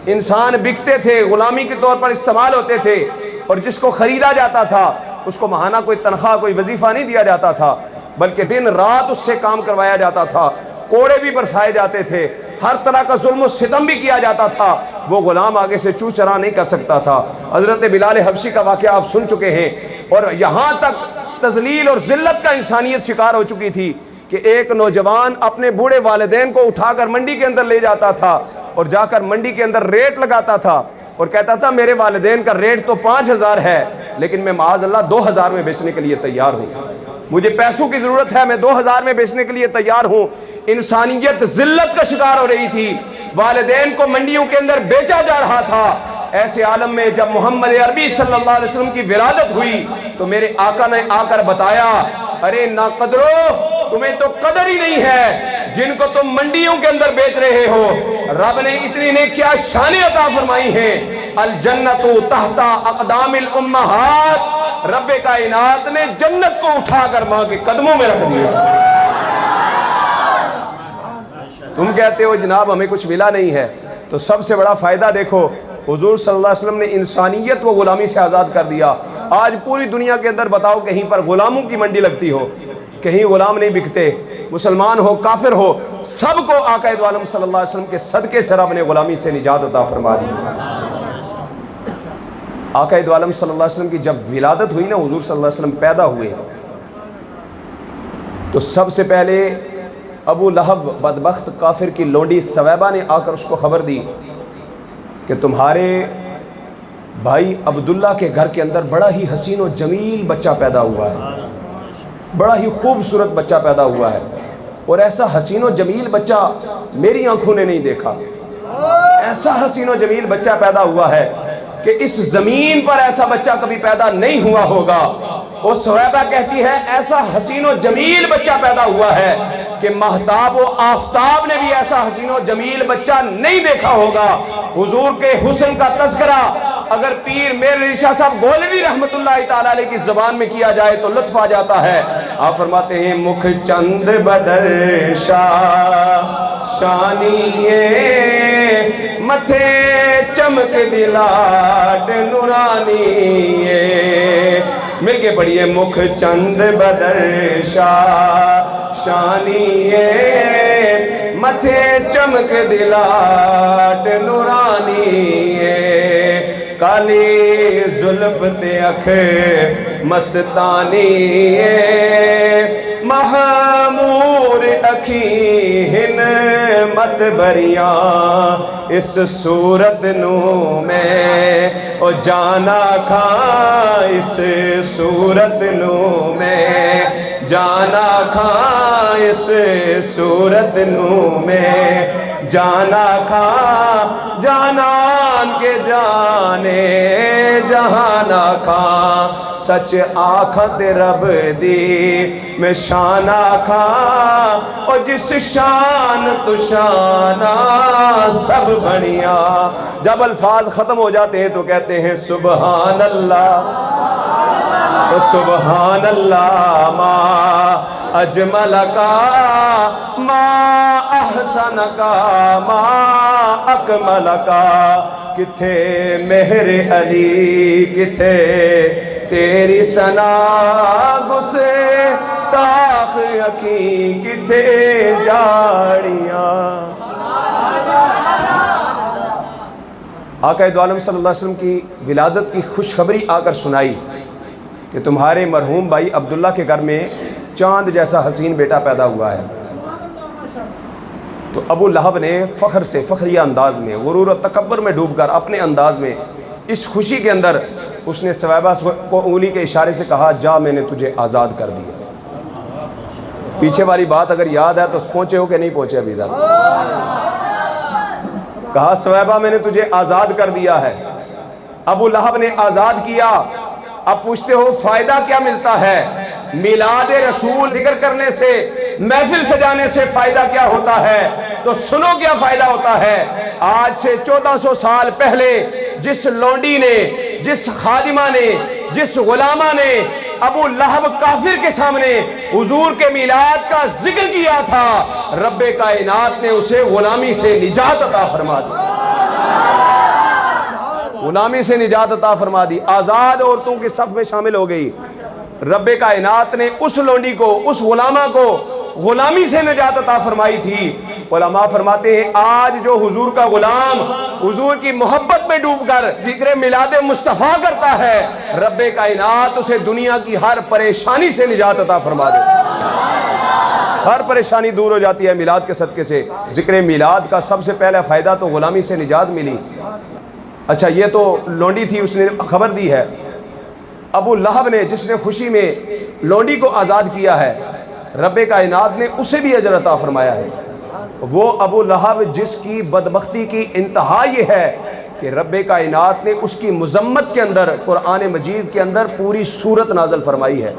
इंसान बिकते थे, ग़ुलामी के तौर पर इस्तेमाल होते थे, और जिसको ख़रीदा जाता था उसको महाना कोई तनख्वाह कोई वजीफ़ा नहीं दिया जाता था, बल्कि दिन रात उससे काम करवाया जाता था, कोड़े भी बरसाए जाते थे, हर तरह का जुल्म सितम भी किया जाता था, वो ग़ुलाम आगे से चू चरा नहीं कर सकता था। हज़रत बिलाल हबशी का वाक़या आप सुन चुके हैं। और यहाँ तक तज़लील और ज़िल्लत का इंसानियत शिकार हो चुकी थी कि एक नौजवान अपने बूढ़े वालिदैन को उठाकर मंडी के अंदर ले जाता था और जाकर मंडी के अंदर रेट लगाता था और कहता था मेरे वालिदैन का रेट तो 5,000 है, लेकिन मैं माज़अल्लाह 2,000 में बेचने के लिए तैयार हूँ। मुझे पैसों की ज़रूरत है, मैं 2,000 में बेचने के लिए तैयार हूँ। इंसानियत ज़िल्लत का शिकार हो रही थी, वालिदैन को मंडियों के अंदर बेचा जा रहा था। ऐसे आलम में जब मोहम्मद अरबी सल्लल्लाहु अलैहि वसल्लम की विलादत हुई तो मेरे आका ने आकर बताया, अरे ना कदरो, तुम्हें तो कदर ही नहीं है जिनको तुम मंडियों के अंदर बेच रहे हो। रब ने इतनी ने क्या शान अता फरमाई है, अल जन्नतु तहता अक़दामिल उम्महात, रब कायनात ने जन्नत को उठाकर माँ के कदमों में रख दिया। तुम कहते हो जनाब हमें कुछ मिला नहीं है, तो सबसे बड़ा फायदा देखो, हुजूर सल्लल्लाहु अलैहि वसल्लम ने इंसानियत व गुलामी से आज़ाद कर दिया। आज पूरी दुनिया के अंदर बताओ कहीं पर गुलामों की मंडी लगती हो, कहीं गुलाम नहीं बिकते। मुसलमान हो काफिर हो, सबको आका दो आलम सल्लल्लाहु अलैहि वसल्लम के सदके से रब ने गुलामी से निजात अता फरमा दी। आका दो आलम सल्लल्लाहु अलैहि वसल्लम की जब विलादत हुई ना, हुजूर सल्लल्लाहु अलैहि वसल्लम पैदा हुए, तो सबसे पहले अबू लहब बदबख्त काफिर की लोंडी सवैबा ने आकर उसको खबर दी कि तुम्हारे भाई अब्दुल्ला के घर के अंदर बड़ा ही हसीन और जमील बच्चा पैदा हुआ है, बड़ा ही खूबसूरत बच्चा पैदा हुआ है, और ऐसा हसीन और जमील बच्चा मेरी आंखों ने नहीं देखा। ऐसा हसीन और जमील बच्चा पैदा हुआ है कि इस ज़मीन पर ऐसा बच्चा कभी पैदा नहीं हुआ होगा। वो सुहैबा कहती है ऐसा हसीन और जमील बच्चा पैदा हुआ है कि महताब व आफताब ने भी ऐसा हसीन और जमील बच्चा नहीं देखा होगा। हुजूर के हुस्न का तज़किरा अगर पीर मेरे ऋषा साहब गोलवी रहमतुल्लाह ताला अलैह की ज़बान में किया जाए तो लुत्फ़ आ जाता है। आप फरमाते हैं मुख चंद बदर शानिए, मथे चमक दिलाट नूरानिए, मिलके पढ़िए मुख चंद बदर शानिए, मथे चमक दिलाट नूरानिए, काली जुल्फ ते अख मस्तानिए, महमूर अखी हिन मत बरिया, इस सूरत नू मैं ओ जाना खा, इस सूरत नू मैं जाना खा, इस सूरत नू मैं जाना खा, जानान के जाने जहाना खा, सच आखत रब दी मैं शाना खा, और जिस शान तु शाना सब बढ़िया। जब अल्फाज खत्म हो जाते हैं तो कहते हैं सुबहान अल्लाह, तो सुबहान अल्लाह मा अजमल का, मा अहसन का, मा अकमल का, किथे मेहर अली किथे तेरी सना, गुस्से ताख यकी किथे जाड़ियाँ। आका दो आलम सल्लल्लाहु अलैहि वसल्लम की विलादत की खुशखबरी आकर सुनाई कि तुम्हारे मरहूम भाई अब्दुल्ला के घर में चांद जैसा हसीन बेटा पैदा हुआ है। तो अबू लहब ने फ़ख्र से, फ़ख्रिया अंदाज में, गुरूर और तकब्बर में डूबकर अपने अंदाज में इस खुशी के अंदर उसने सवैबा को उंगली के इशारे से कहा, जा मैंने तुझे आज़ाद कर दिया। पीछे वाली बात अगर याद है तो पहुँचे हो कि नहीं पहुँचे अभी तक? कहा सवैबा मैंने तुझे आज़ाद कर दिया है। अबू लहब ने आज़ाद किया। अब पूछते हो फ़ायदा क्या मिलता है? मिलाद रसूल जिक्र करने से, महफिल सजाने से फ़ायदा क्या होता है? तो सुनो क्या फ़ायदा होता है। आज से 1400 साल पहले जिस लौंडी ने, जिस खादिमा ने, जिस गुलामा ने अबू लहब काफिर के सामने हुजूर के मिलाद का जिक्र किया था, रब्बे कायनात ने उसे गुलामी से निजात अता फरमा दी। गुलामी से निजात अता फरमा दी, आज़ाद औरतों के सफ में शामिल हो गई। रब्बे कायनात ने उस लौंडी को, उस गुलामा को गुलामी से निजात अता फरमाई थी। उलमा फरमाते हैं आज जो हुजूर का गुलाम हुजूर की मोहब्बत में डूबकर जिक्र मिलाद मुस्तफ़ा करता है, रब्बे कायनात उसे दुनिया की हर परेशानी से निजात अता फरमा दे। हर परेशानी दूर हो जाती है मिलाद के सदके से। जिक्र मिलाद का सबसे पहला फ़ायदा तो ग़ुलामी से निजात मिली। अच्छा, ये तो लोंडी थी, उसने खबर दी है। अबू लहब ने, जिसने खुशी में लोंडी को आज़ाद किया है, रब्बे कायनात ने उसे भी अजर अता फरमाया है। वो अबू लहब जिसकी बदबख्ती की इंतहा ये है कि रब्बे कायनात ने उसकी मज़म्मत के अंदर कुरान मजीद के अंदर पूरी सूरत नाज़िल फरमाई है।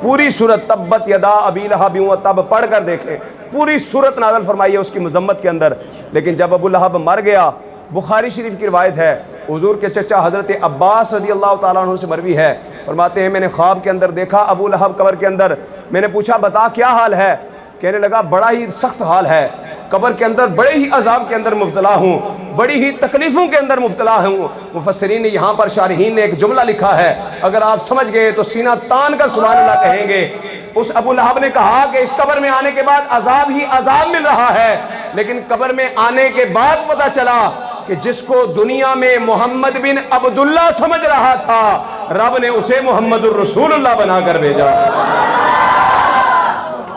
पूरी सूरत तब्बत यदा अबी लहब व तब पढ़ कर देखें, पूरी सूरत नाज़िल फरमाई है उसकी मज़म्मत के अंदर। लेकिन जब अबू लहब मर गया, बुखारी शरीफ की रिवायत है, हुजूर के चचा हज़रत अब्बास रज़ी अल्लाह ताला अन्हु से मरवी है, फरमाते हैं मैंने ख्वाब के अंदर देखा अबू लहब कब्र के अंदर। मैंने पूछा बता क्या हाल है? कहने लगा बड़ा ही सख्त हाल है, कब्र के अंदर बड़े ही अजाब के अंदर मुब्तला हूँ, बड़ी ही तकलीफ़ों के अंदर मुब्तला हूँ। मुफस्सिरीन ने यहाँ पर शारहीन ने एक जुमला लिखा है, अगर आप समझ गए तो सीना तान कर सुभान अल्लाह कहेंगे। उस अबू लहब ने कहा कि इस कब्र में आने के बाद अजाब ही अजाब मिल रहा है, लेकिन कब्र में आने के बाद पता चला कि जिसको दुनिया में मोहम्मद बिन अब्दुल्ला समझ रहा था, रब ने उसे मोहम्मदुर रसूलुल्लाह बनाकर भेजा।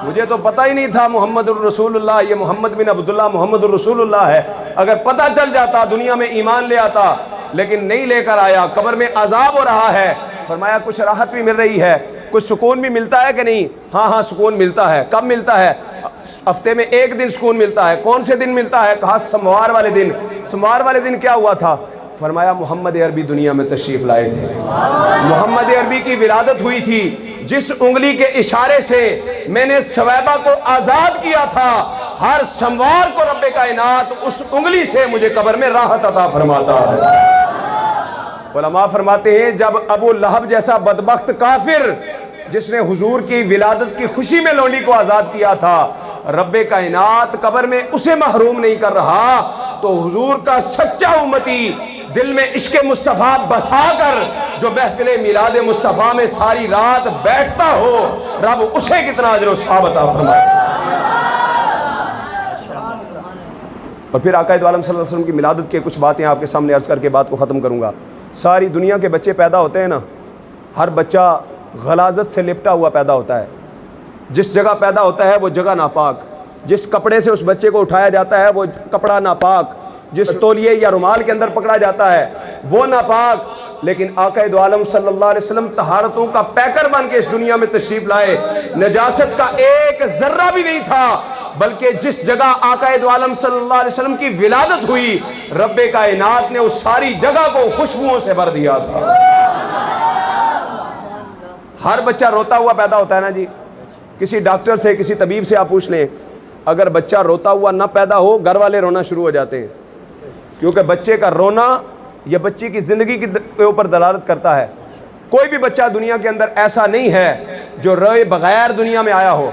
मुझे तो पता ही नहीं था मोहम्मदुर रसूलुल्लाह, ये मोहम्मद बिन अब्दुल्ला मोहम्मदुर रसूलुल्लाह है। अगर पता चल जाता दुनिया में ईमान ले आता, लेकिन नहीं लेकर आया। कब्र में अजाब हो रहा है, फरमाया कुछ राहत भी मिल रही है, कुछ सुकून भी मिलता है कि नहीं? हाँ हाँ सुकून मिलता है। कब मिलता है? हफ्ते में एक दिन सुकून मिलता है। कौन से दिन मिलता है? कहा सोमवार वाले दिन। सोमवार वाले दिन क्या हुआ था? फरमाया मोहम्मद अरबी दुनिया में तशरीफ़ लाए थे, मोहम्मद अरबी की विलादत हुई थी। जिस उंगली के इशारे से मैंने सवैबा को आज़ाद किया था, हर सोमवार को रब्बे कायनात उस उंगली से मुझे कब्र में राहत अता फरमाता है। उलमा फरमाते हैं जब अबू लहब जैसा बदबख्त काफिर जिसने हुजूर की विलादत की खुशी में लोंडी को आज़ाद किया था, रब्बे कायनात कब्र में उसे महरूम नहीं कर रहा, तो हुजूर का सच्चा उम्मती दिल में इश्क़ मुस्तफ़ा बसा कर जो महफ़िल मिलाद मुस्तफ़ा में सारी रात बैठता हो, रब उसे कितना अजर व सवाब अता फरमाए। और फिर आका दो आलम सल्लल्लाहु अलैहि वसल्लम की मिलादत के कुछ बातें आपके सामने अर्ज़ करके बात को ख़त्म करूँगा। सारी दुनिया के बच्चे पैदा होते हैं ना, हर बच्चा गलाज़त से लिपटा हुआ पैदा होता है। जिस जगह पैदा होता है वो जगह नापाक, जिस कपड़े से उस बच्चे को उठाया जाता है वो कपड़ा नापाक, जिस तौलिए या रुमाल के अंदर पकड़ा जाता है वो नापाक। लेकिन आका दो आलम सल्लल्लाहु अलैहि वसल्लम तहारतों का पैकर बन के इस दुनिया में तशरीफ़ लाए। नजासत का एक जर्रा भी नहीं था, बल्कि जिस जगह आका दो आलम सल्लल्लाहु अलैहि वसल्लम की विलादत हुई, रब्बे कायनात ने उस सारी जगह को खुशबुओं से भर दिया था। हर बच्चा रोता हुआ पैदा होता है ना जी। किसी डॉक्टर से, किसी तबीब से आप पूछ लें, अगर बच्चा रोता हुआ ना पैदा हो, घर वाले रोना शुरू हो जाते हैं, क्योंकि बच्चे का रोना यह बच्चे की ज़िंदगी के ऊपर दलालत करता है। कोई भी बच्चा दुनिया के अंदर ऐसा नहीं है जो रोए बगैर दुनिया में आया हो,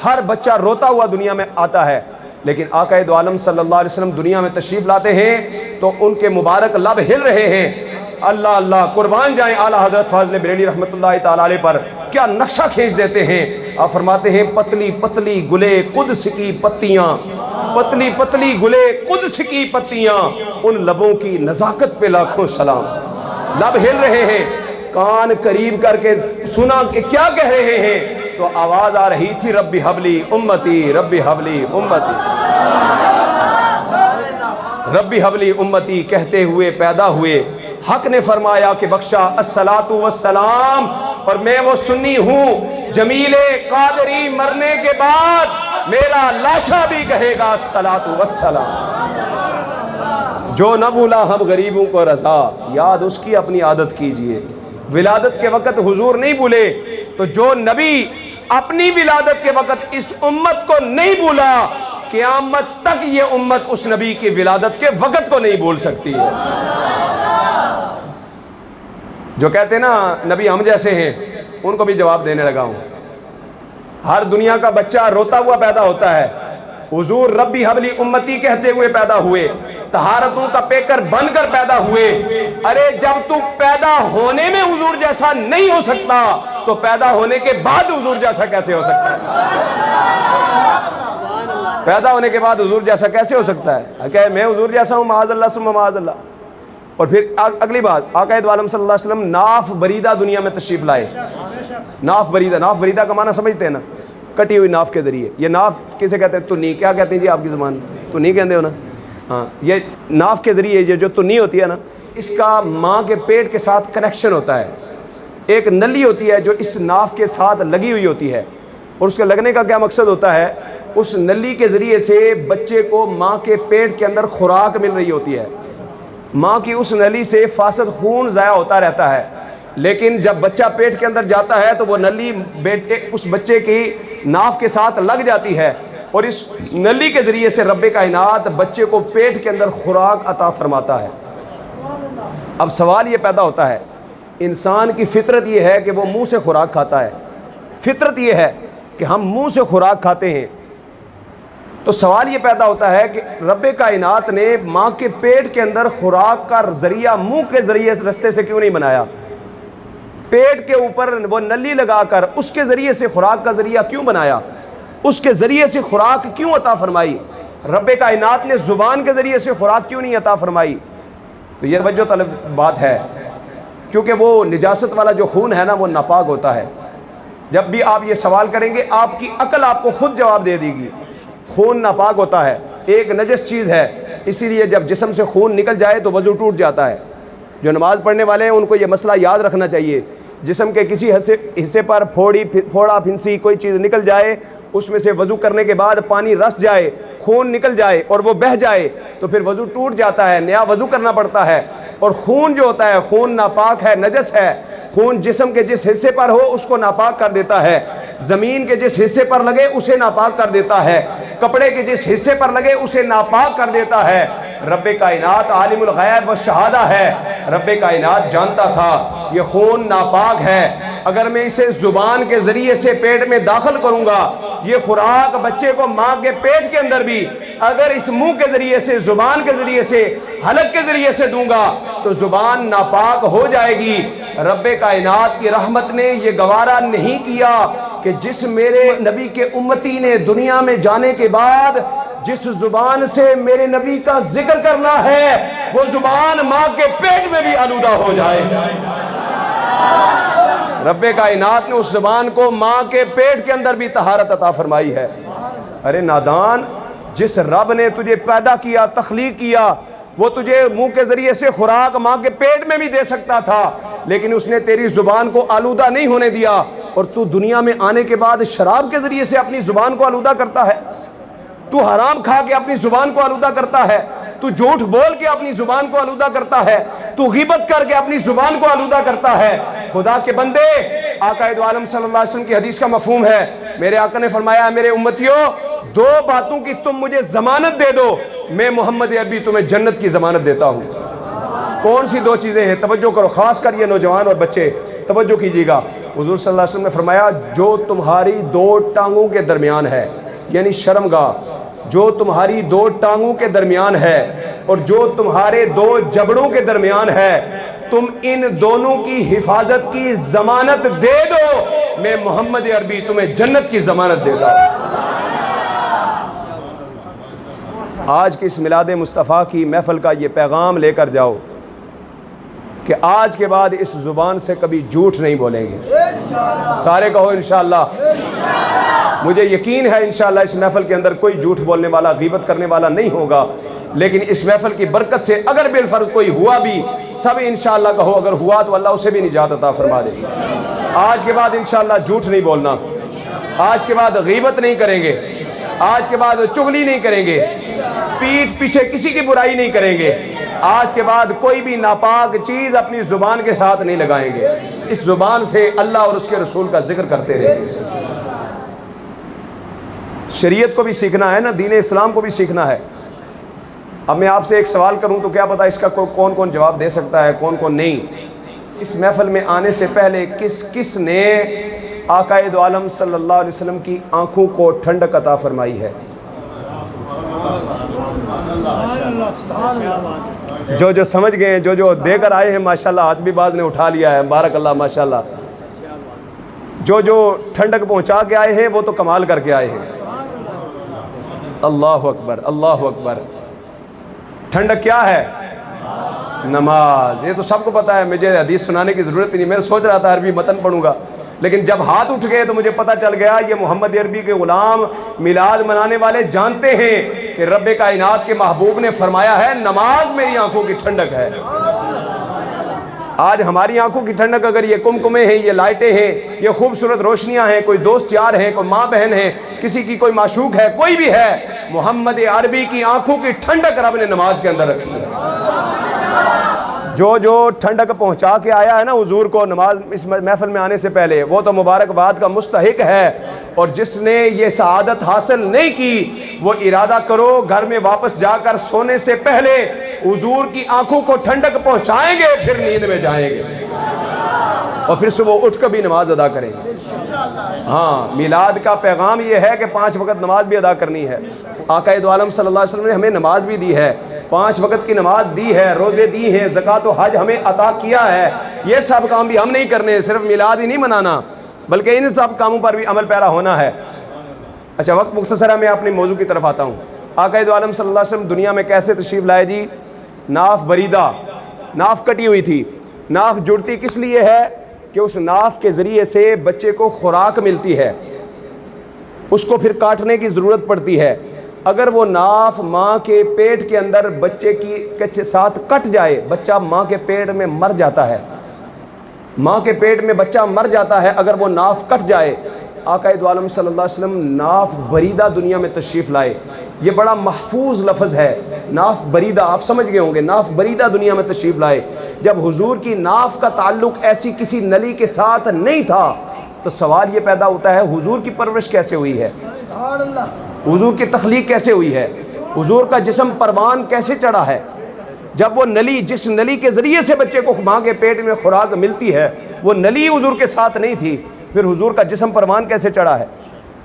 हर बच्चा रोता हुआ दुनिया में आता है। लेकिन आका दो आलम सल्लल्लाहु अलैहि वसल्लम दुनिया में तशरीफ़ लाते हैं तो उनके मुबारक लब हिल रहे हैं। अल्लाह अल्लाह कुर्बान जाएं आला हज़रत फ़ाज़िल बरेली रहमतुल्लाहि ताला अलैह पर, क्या नक्शा खींच देते हैं। आप फरमाते हैं पतली पतली गुले कुद्स की पत्तियाँ, पतली पतली गुले कुद्स की पत्तियाँ, उन लबों की नज़ाकत पे लाखों सलाम। लब हिल रहे हैं, कान करीब करके सुना कि क्या कह रहे हैं, तो आवाज़ आ रही थी रब्बी हबली उम्मती, रब्बी हबली उम्मती, रब्बी हबली उम्मती कहते हुए पैदा हुए। हक ने फरमाया कि बख्शा अस्सलातु वस्सलाम, और मैं वो सुन्नी हूँ जमीले कादरी मरने के बाद मेरा लाशा भी कहेगा अस्सलातु वस्सलाम। जो न भूला हम गरीबों को रज़ा, याद उसकी अपनी आदत कीजिए। विलादत के वक़्त हुजूर नहीं भूले, तो जो नबी अपनी विलादत के वक़्त इस उम्मत को नहीं भूला, क़यामत तक ये उम्मत उस नबी की विलादत के वक़्त को नहीं भूल सकती है। जो कहते हैं ना नबी हम जैसे हैं, उनको भी जवाब देने लगा हूँ। हर दुनिया का बच्चा रोता हुआ पैदा होता है, हुजूर रब्बी हबली उम्मती कहते हुए पैदा हुए, तहारतों का पेकर बनकर पैदा हुए। अरे जब तू पैदा होने में हुजूर जैसा नहीं हो सकता, तो पैदा होने के बाद हुजूर जैसा कैसे हो सकता है? पैदा होने के बाद हुजूर जैसा कैसे हो सकता है? कहे मैं हुजूर जैसा हूँ, माअज़ल्लाह सुम्मा माअज़ल्लाह। और फिर अगली बात, आक़ा दो आलम सल्लल्लाहु अलैहि वसल्लम नाफ बरीदा दुनिया में तशरीफ़ लाए। नाफ बरीदा का माना समझते हैं ना? कटी हुई नाफ के ज़रिए। ये नाफ किसे कहते हैं? तुन्नी। क्या कहते हैं जी आपकी ज़बान? तुन्नी कहते हो ना? हाँ, ये नाफ के ज़रिए ये जो तुन्नी होती है ना, इसका माँ के पेट के साथ कनेक्शन होता है। एक नली होती है जो इस नाफ के साथ लगी हुई होती है, और उसके लगने का क्या मकसद होता है? उस नली के ज़रिए से बच्चे को माँ के पेट के अंदर खुराक मिल रही होती है। माँ की उस नली से फासद खून ज़ाया होता रहता है, लेकिन जब बच्चा पेट के अंदर जाता है तो वो नली उस बच्चे की नाफ के साथ लग जाती है, और इस नली के ज़रिए से रब्बे कायनात बच्चे को पेट के अंदर खुराक अता फरमाता है। अब सवाल ये पैदा होता है, इंसान की फितरत ये है कि वो मुंह से खुराक खाता है, फितरत ये है कि हम मुंह से खुराक खाते हैं। तो सवाल ये पैदा होता है कि रब्बे कायनात ने माँ के पेट के अंदर खुराक का ज़रिया मुंह के ज़रिए रास्ते से क्यों नहीं बनाया? पेट के ऊपर वो नली लगाकर उसके ज़रिए से खुराक का ज़रिया क्यों बनाया? उसके ज़रिए से खुराक क्यों अता फरमाई? रब्बे कायनात ने ज़ुबान के ज़रिए से खुराक क्यों नहीं अता फरमाई? तो ये तवज्जो तलब बात है, क्योंकि वो निजासत वाला जो खून है ना, वो नापाक होता है। जब भी आप ये सवाल करेंगे, आपकी अकल आपको खुद जवाब दे देगी। खून नापाक होता है, एक नजस चीज़ है, इसीलिए जब जिस्म से खून निकल जाए तो वज़ू टूट जाता है। जो नमाज़ पढ़ने वाले हैं उनको ये मसला याद रखना चाहिए। जिस्म के किसी हिस्से पर फोड़ा फिंसी कोई चीज़ निकल जाए, उसमें से वज़ू करने के बाद पानी रस जाए, खून निकल जाए और वो बह जाए, तो फिर वज़ू टूट जाता है, नया वज़ू करना पड़ता है। और खून जो होता है, खून नापाक है, नजस है। खून जिस्म के जिस हिस्से पर हो उसको नापाक कर देता है, ज़मीन के जिस हिस्से पर लगे उसे नापाक कर देता है, कपड़े के जिस हिस्से पर लगे उसे नापाक कर देता है। रब्बे कायनात आलिमुल गैब व शहादा है। रब्बे कायनात जानता था ये खून नापाक है, अगर मैं इसे ज़ुबान के ज़रिए से पेट में दाखिल करूँगा, ये खुराक बच्चे को माँ के पेट के अंदर भी अगर इस मुंह के ज़रिए से, ज़ुबान के ज़रिए से, हलक के ज़रिए से दूंगा तो ज़ुबान नापाक हो जाएगी। रब्बे कायनात की रहमत ने ये गवारा नहीं किया कि जिस मेरे नबी के उम्मती ने दुनिया में जाने के बाद जिस ज़ुबान से मेरे नबी का जिक्र करना है, वो ज़ुबान माँ के पेट में भी आलूदा हो जाए। रब्बे कायनात ने उस ज़ुबान को माँ के पेट के अंदर भी तहारत अता फरमाई है। अरे नादान, जिस रब ने तुझे पैदा किया, तख्लीक किया, वो तुझे मुंह के ज़रिए से खुराक माँ के पेट में भी दे सकता था, लेकिन उसने तेरी ज़ुबान को आलूदा नहीं होने दिया, और तू दुनिया में आने के बाद शराब के ज़रिए से अपनी ज़ुबान को आलूदा करता है। तू हराम खा के अपनी ज़ुबान को आलूदा करता है, तू झूठ बोल के अपनी ज़ुबान को आलूदा करता है, तू ग़ीबत करके अपनी ज़ुबान को आलूदा करता है। खुदा के बंदे, आका दो आलम सल्लल्लाहु अलैहि वसल्लम की हदीस का मफ़हूम है, मेरे आका ने फरमाया, मेरे उम्मतियों, दो बातों की तुम मुझे ज़मानत दे दो, मैं मोहम्मद अरबी तुम्हें जन्नत की ज़मानत देता हूँ। कौन सी दो चीज़ें हैं? तवज्जो करो, ख़ास कर ये नौजवान और बच्चे तवज्जो कीजिएगा। हुज़ूर सल्लल्लाहु अलैहि वसल्लम ने फरमाया, जो तुम्हारी दो टांगों के दरमियान है, यानी शर्मगाह, जो तुम्हारी दो टांगों के दरमियान है और जो तुम्हारे दो जबड़ों के दरमियान है, तुम इन दोनों की हिफाजत की ज़मानत दे दो, मैं मोहम्मद अरबी तुम्हें जन्नत की ज़मानत देता हूँ। आज की इस मिलाद मुस्तफ़ा की महफ़िल का ये पैगाम लेकर जाओ कि आज के बाद इस ज़ुबान से कभी झूठ नहीं बोलेंगे। सारे कहो इंशाअल्लाह। मुझे यकीन है इंशाअल्लाह इस महफ़िल के अंदर कोई झूठ बोलने वाला, गीबत करने वाला नहीं होगा, लेकिन इस महफ़िल की बरकत से अगर बिलफर्ज कोई हुआ भी, सब इंशाअल्लाह कहो, अगर हुआ तो अल्लाह उसे भी निजात अता फरमा देगी। आज के बाद इंशाअल्लाह झूठ नहीं बोलना, आज के बाद गीबत नहीं करेंगे, आज के बाद चुगली नहीं करेंगे, पीठ पीछे किसी की बुराई नहीं करेंगे, आज के बाद कोई भी नापाक चीज़ अपनी ज़ुबान के साथ नहीं लगाएंगे। इस ज़ुबान से अल्लाह और उसके रसूल का जिक्र करते रहेंगे। शरीयत को भी सीखना है ना, दीन इस्लाम को भी सीखना है। अब मैं आपसे एक सवाल करूं तो क्या पता इसका कौन कौन जवाब दे सकता है, कौन कौन नहीं। इस महफिल में आने से पहले किस किस ने आकाए दो आलम सल्लल्लाहु अलैहि वसल्लम की आंखों को ठंडक अता फरमाई है? जो जो समझ गए, जो जो देकर आए हैं माशाल्लाह, हाथ भी बाज ने उठा लिया है, बारकल्लाह माशाल्लाह। जो जो ठंडक पहुंचा के आए हैं वो तो कमाल करके आए हैं। अल्लाह अकबर, अल्लाह अकबर। ठंडक क्या है? नमाज। ये तो सबको पता है, मुझे हदीस सुनाने की ज़रूरत ही नहीं। मैं सोच रहा था अरबी मतन पढ़ूंगा, लेकिन जब हाथ उठ गए तो मुझे पता चल गया ये मोहम्मद अरबी के ग़ुलाम मिलाद मनाने वाले जानते हैं कि रब्बे कायनात के महबूब ने फरमाया है नमाज मेरी आंखों की ठंडक है। आज हमारी आंखों की ठंडक अगर ये कुमकुमे हैं, ये लाइटें हैं, ये खूबसूरत रोशनियां हैं, कोई दोस्त यार हैं, कोई माँ बहन है, किसी की कोई माशूक है, कोई भी है, मोहम्मद अरबी की आंखों की ठंडक रब ने नमाज के अंदर रखी है। जो जो ठंडक पहुंचा के आया है ना हुजूर को नमाज इस महफिल में आने से पहले, वो तो मुबारकबाद का मुस्तहिक है। और जिसने ये सआदत हासिल नहीं की, वो इरादा करो घर में वापस जाकर सोने से पहले हुजूर की आंखों को ठंडक पहुंचाएंगे, फिर नींद में जाएंगे और फिर सुबह उठ कर भी नमाज अदा करेंगे। हाँ, मिलाद का पैगाम ये है कि 5 वक्त नमाज भी अदा करनी है। आका दो आलम सल्लल्लाहु अलैहि वसल्लम ने हमें नमाज भी दी है, 5 वक्त की नमाज दी है, रोज़े दी हैं, ज़कात और हज हमें अता किया है। ये सब काम भी हम नहीं करने, सिर्फ मिलाद ही नहीं मनाना, बल्कि इन सब कामों पर भी अमल पैरा होना है। अच्छा, वक्त मुख्तसरा मैं अपने मौजू की तरफ आता हूँ। आका दो आलम सल्लल्लाहु अलैहि वसल्लम दुनिया में कैसे तशरीफ़ लाए जी? नाफ बरीदा, नाफ कटी हुई थी। नाफ जुड़ती किस लिए है कि उस नाफ के ज़रिए से बच्चे को खुराक मिलती है, उसको फिर काटने की ज़रूरत पड़ती है। अगर वो नाफ माँ के पेट के अंदर बच्चे के साथ कट जाए, बच्चा माँ के पेट में मर जाता है, माँ के पेट में बच्चा मर जाता है अगर वो नाफ कट जाए। आका दो आलम सल्लल्लाहु अलैहि वसल्लम नाफ बरीदा दुनिया में तशरीफ़ लाए। ये बड़ा महफूज लफ्ज़ है, नाफ बरीदा, आप समझ गए होंगे। नाफ बरीदा दुनिया में तशरीफ़ लाए। जब हुजूर की नाफ का ताल्लुक़ ऐसी किसी नली के साथ नहीं था, तो सवाल ये पैदा होता है हुजूर की परवरिश कैसे हुई है, हुजूर की तख्लीक कैसे हुई है, हुजूर का जिस्म परवान कैसे चढ़ा है। जब वो नली, जिस नली के ज़रिए से बच्चे को माँ के पेट में खुराक मिलती है, वो नली हुजूर के साथ नहीं थी, फिर हुजूर का जिस्म परवान कैसे चढ़ा है।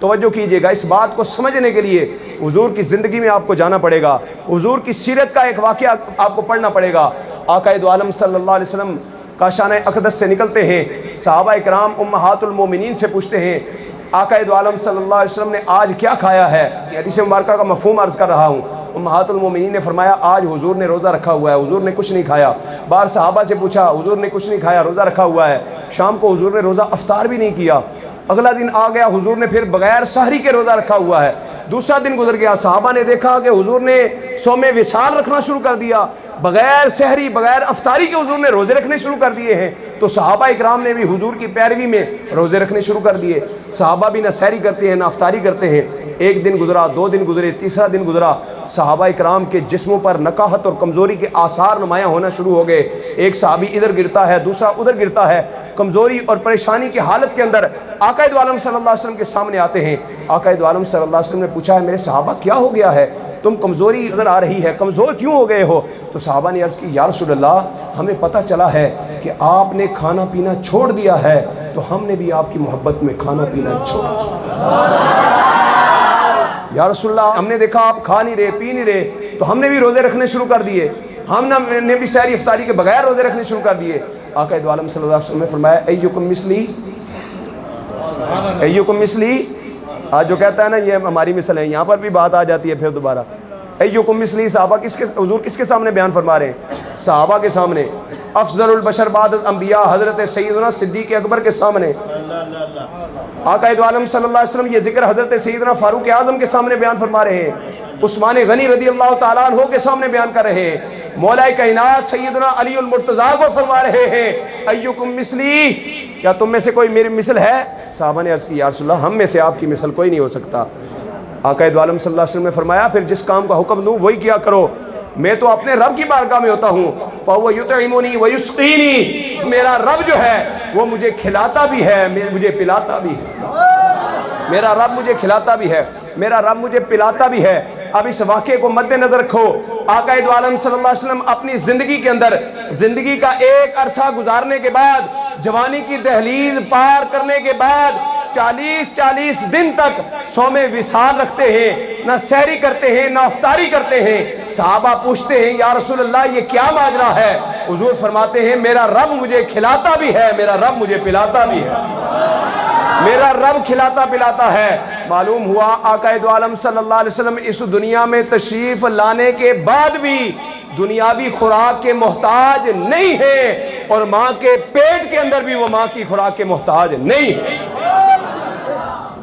तवज्जो कीजिएगा, इस बात को समझने के लिए हुजूर की ज़िंदगी में आपको जाना पड़ेगा, हुजूर की सीरत का एक वाक़या आपको पढ़ना पड़ेगा। आका दो आलम सल्लल्लाहु अलैहि वसल्लम काशान अक़दस से निकलते हैं, सहाबा इकराम उम्महातुल मोमिनीन से पूछते हैं आका दो आलम सल्लल्लाहु अलैहि वसल्लम ने आज क्या खाया है। हदीस मुबारका का मफ़हूम अर्ज़ कर रहा हूँ। उम्महातुल मोमिनीन ने फरमाया आज हुजूर ने रोज़ा रखा हुआ है, हुजूर ने कुछ नहीं खाया। बाहर सहाबा से पूछा, हुजूर ने कुछ नहीं खाया, रोज़ा रखा हुआ है। शाम को हुजूर ने रोज़ा अफ्तार भी नहीं किया। अगला दिन आ गया, हुजूर ने फिर बगैर सहरी के रोज़ा रखा हुआ है। दूसरा दिन गुजर गया, सहाबा ने देखा कि हुजूर ने सौमे विसाल रखना शुरू कर दिया, बगैर सहरी बगैर अफ्तारी के हुजूर ने रोज़े रखने शुरू कर दिए हैं। तो सहाबा इकराम ने भी हुजूर की पैरवी में रोज़े रखने शुरू कर दिए। सहाबा भी ना सहरी करते हैं ना अफ्तारी करते हैं। एक दिन गुजरा, 2 दिन गुजरे, तीसरा दिन गुजरा, सहाबा इकराम के जिस्मों पर नकाहत और कमज़ोरी के आसार नुमायाँ होना शुरू हो गए। एक सहाबी इधर गिरता है, दूसरा उधर गिरता है। कमज़ोरी और परेशानी की हालत के अंदर आका दो आलम सल्लल्लाहु अलैहि वसल्लम के सामने आते हैं। आका दो आलम सल्लल्लाहु अलैहि वसल्लम ने पूछा है मेरे सहाबा क्या हो गया है, तुम कमज़ोरी नज़र आ रही है, कमज़ोर क्यों हो गए हो। तो सहाबा ने अर्ज़ की या रसूल अल्लाह हमें पता चला है कि आपने खाना पीना छोड़ दिया है, तो हमने भी आपकी मोहब्बत में खाना पीना छोड़ दिया। या रसूल अल्लाह हमने देखा आप खा नहीं रहे, पी नहीं रहे, तो हमने भी रोज़े रखने शुरू कर दिए, हमने भी सहरी इफ्तारी के बगैर रोज़े रखने शुरू कर दिए। आका दो आलम सल्लल्लाहु अलैहि वसल्लम ने फरमाया अय्युकुम मिसली, अय्युकुम मिसली। आज जो कहता है ना ये हमारी मिसल है, यहाँ पर भी बात आ जाती है फिर दोबारा। अय्युकुम मिसली सहाबा किसके, हुजूर किसके सामने बयान फरमा रहे हैं? सहाबा के सामने। अफजलुल बशर बाद अंबिया हज़रत सैयदना सिद्दीक़ अकबर के सामने। आका दो आलम सल्लल्लाहु अलैहि वसल्लम ये जिक्र हज़रत सैयदना फारूक आज़म के सामने बयान फरमा रहे हैं, उस्मान गनी रदी अल्लाह तआला अन्हु के सामने बयान कर रहे हैं, मौलाए कायनात सैयदना अली उल मुर्तज़ा को फरमा रहे हैं अय्युकुम मिसली, क्या तुम में से कोई मेरी मिसल है? साहबा ने अर्ज़ की या रसूल अल्लाह हम में से आपकी मिसल कोई नहीं हो सकता। आका दो आलम सल्लल्लाहु अलैहि वसल्लम ने फरमाया फिर जिस काम का हुक्म दूँ वही किया करो, मैं तो अपने रब की बारगाह में होता हूँ। फ़हुव युतइमुनी व युस्क़ीनी, मेरा रब जो है वो मुझे खिलाता भी है, मुझे पिलाता भी है। मेरा रब मुझे खिलाता भी है, मेरा रब मुझे पिलाता भी है। अब इस वाक़े को मद्देनज़र रखो। आका दो आलम सल्लल्लाहु अलैहि वसल्लम अपनी ज़िंदगी के अंदर, ज़िंदगी का एक अरसा गुजारने के बाद, जवानी की दहलीज पार करने के बाद 40-40 दिन तक सौमे विसाल रखते हैं, ना सहरी करते हैं ना अफ्तारी करते हैं। सहाबा पूछते हैं या रसूल अल्लाह ये क्या माजरा है? हुजूर फरमाते हैं मेरा रब मुझे खिलाता भी है, मेरा रब मुझे पिलाता भी है। मेरा रब खिलाता पिलाता है, मालूम हुआ आका दो आलम सल्लल्लाहु अलैहि वसल्लम इस दुनिया में तशरीफ लाने के बाद भी दुनियावी खुराक के मोहताज नहीं है और माँ के पेट के अंदर भी वो माँ की खुराक के मोहताज नहीं है,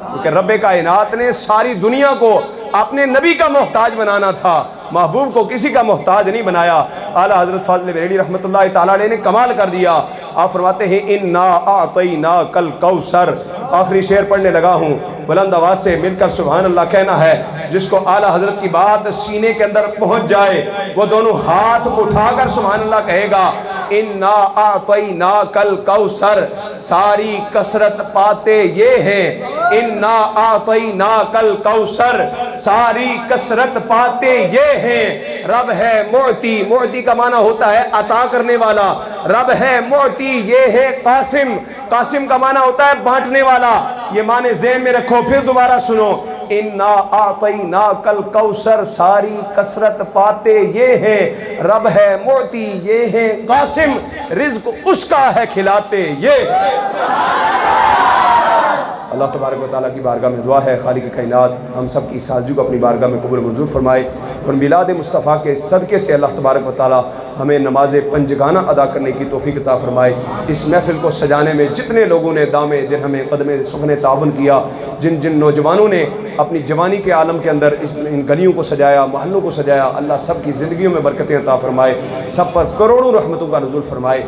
क्योंकि रब्बे कायनात ने सारी दुनिया को अपने नबी का मोहताज बनाना था, महबूब को किसी का मोहताज नहीं बनाया। आला हजरत फाज़िल बरेली रहमतुल्लाह तआला अलैह ने कमाल कर दिया। आप फरमाते हैं इन्ना आतैना कल कौसर। आखिरी शेर पढ़ने लगा हूँ, बुलंद आवाज़ से मिलकर सुभान अल्लाह कहना है। जिसको आला हजरत की बात सीने के अंदर पहुँच जाए वो दोनों हाथ उठाकर सुभान अल्लाह कहेगा इन्ना आतैना कल कौसर। सारी कसरत पाते ये हैं, इन्ना आतैना कल कौसर, सारी कसरत पाते ये हैं। रब है मुअती, मुअती का माना होता है अता करने वाला। रब है मुअती, ये है कासिम, कासिम का माना होता है बांटने वाला। ये माने ज़हन में रखो, फिर दोबारा सुनो। इन्ना आतैना कल कौसर, सारी कसरत पाते ये हैं। रब है मुअती, ये है कासिम, रिज़्क उसका है खिलाते ये। अल्लाह तबारक व तआला की बारगाह में दुआ है खालिक कायनात हम सब की साजियों को अपनी बारगाह में कबूल मंजूर फरमाए और मिलाद मुस्तफ़ा के सदक़े से अल्लाह तबारक व तआला हमें नमाज पंजगाना अदा करने की तौफीक अता फरमाए। इस महफ़िल को सजाने में जितने लोगों ने दामे दिरहमे कदमे सुखने तावन किया, जिन जिन नौजवानों ने अपनी जवानी के आलम के अंदर इन गलियों को सजाया, महलों को सजाया, अल्लाह सब की ज़िंदगियों में बरकतें अता फरमाए, सब पर करोड़ों रहमतों का नुज़ूल फरमाए।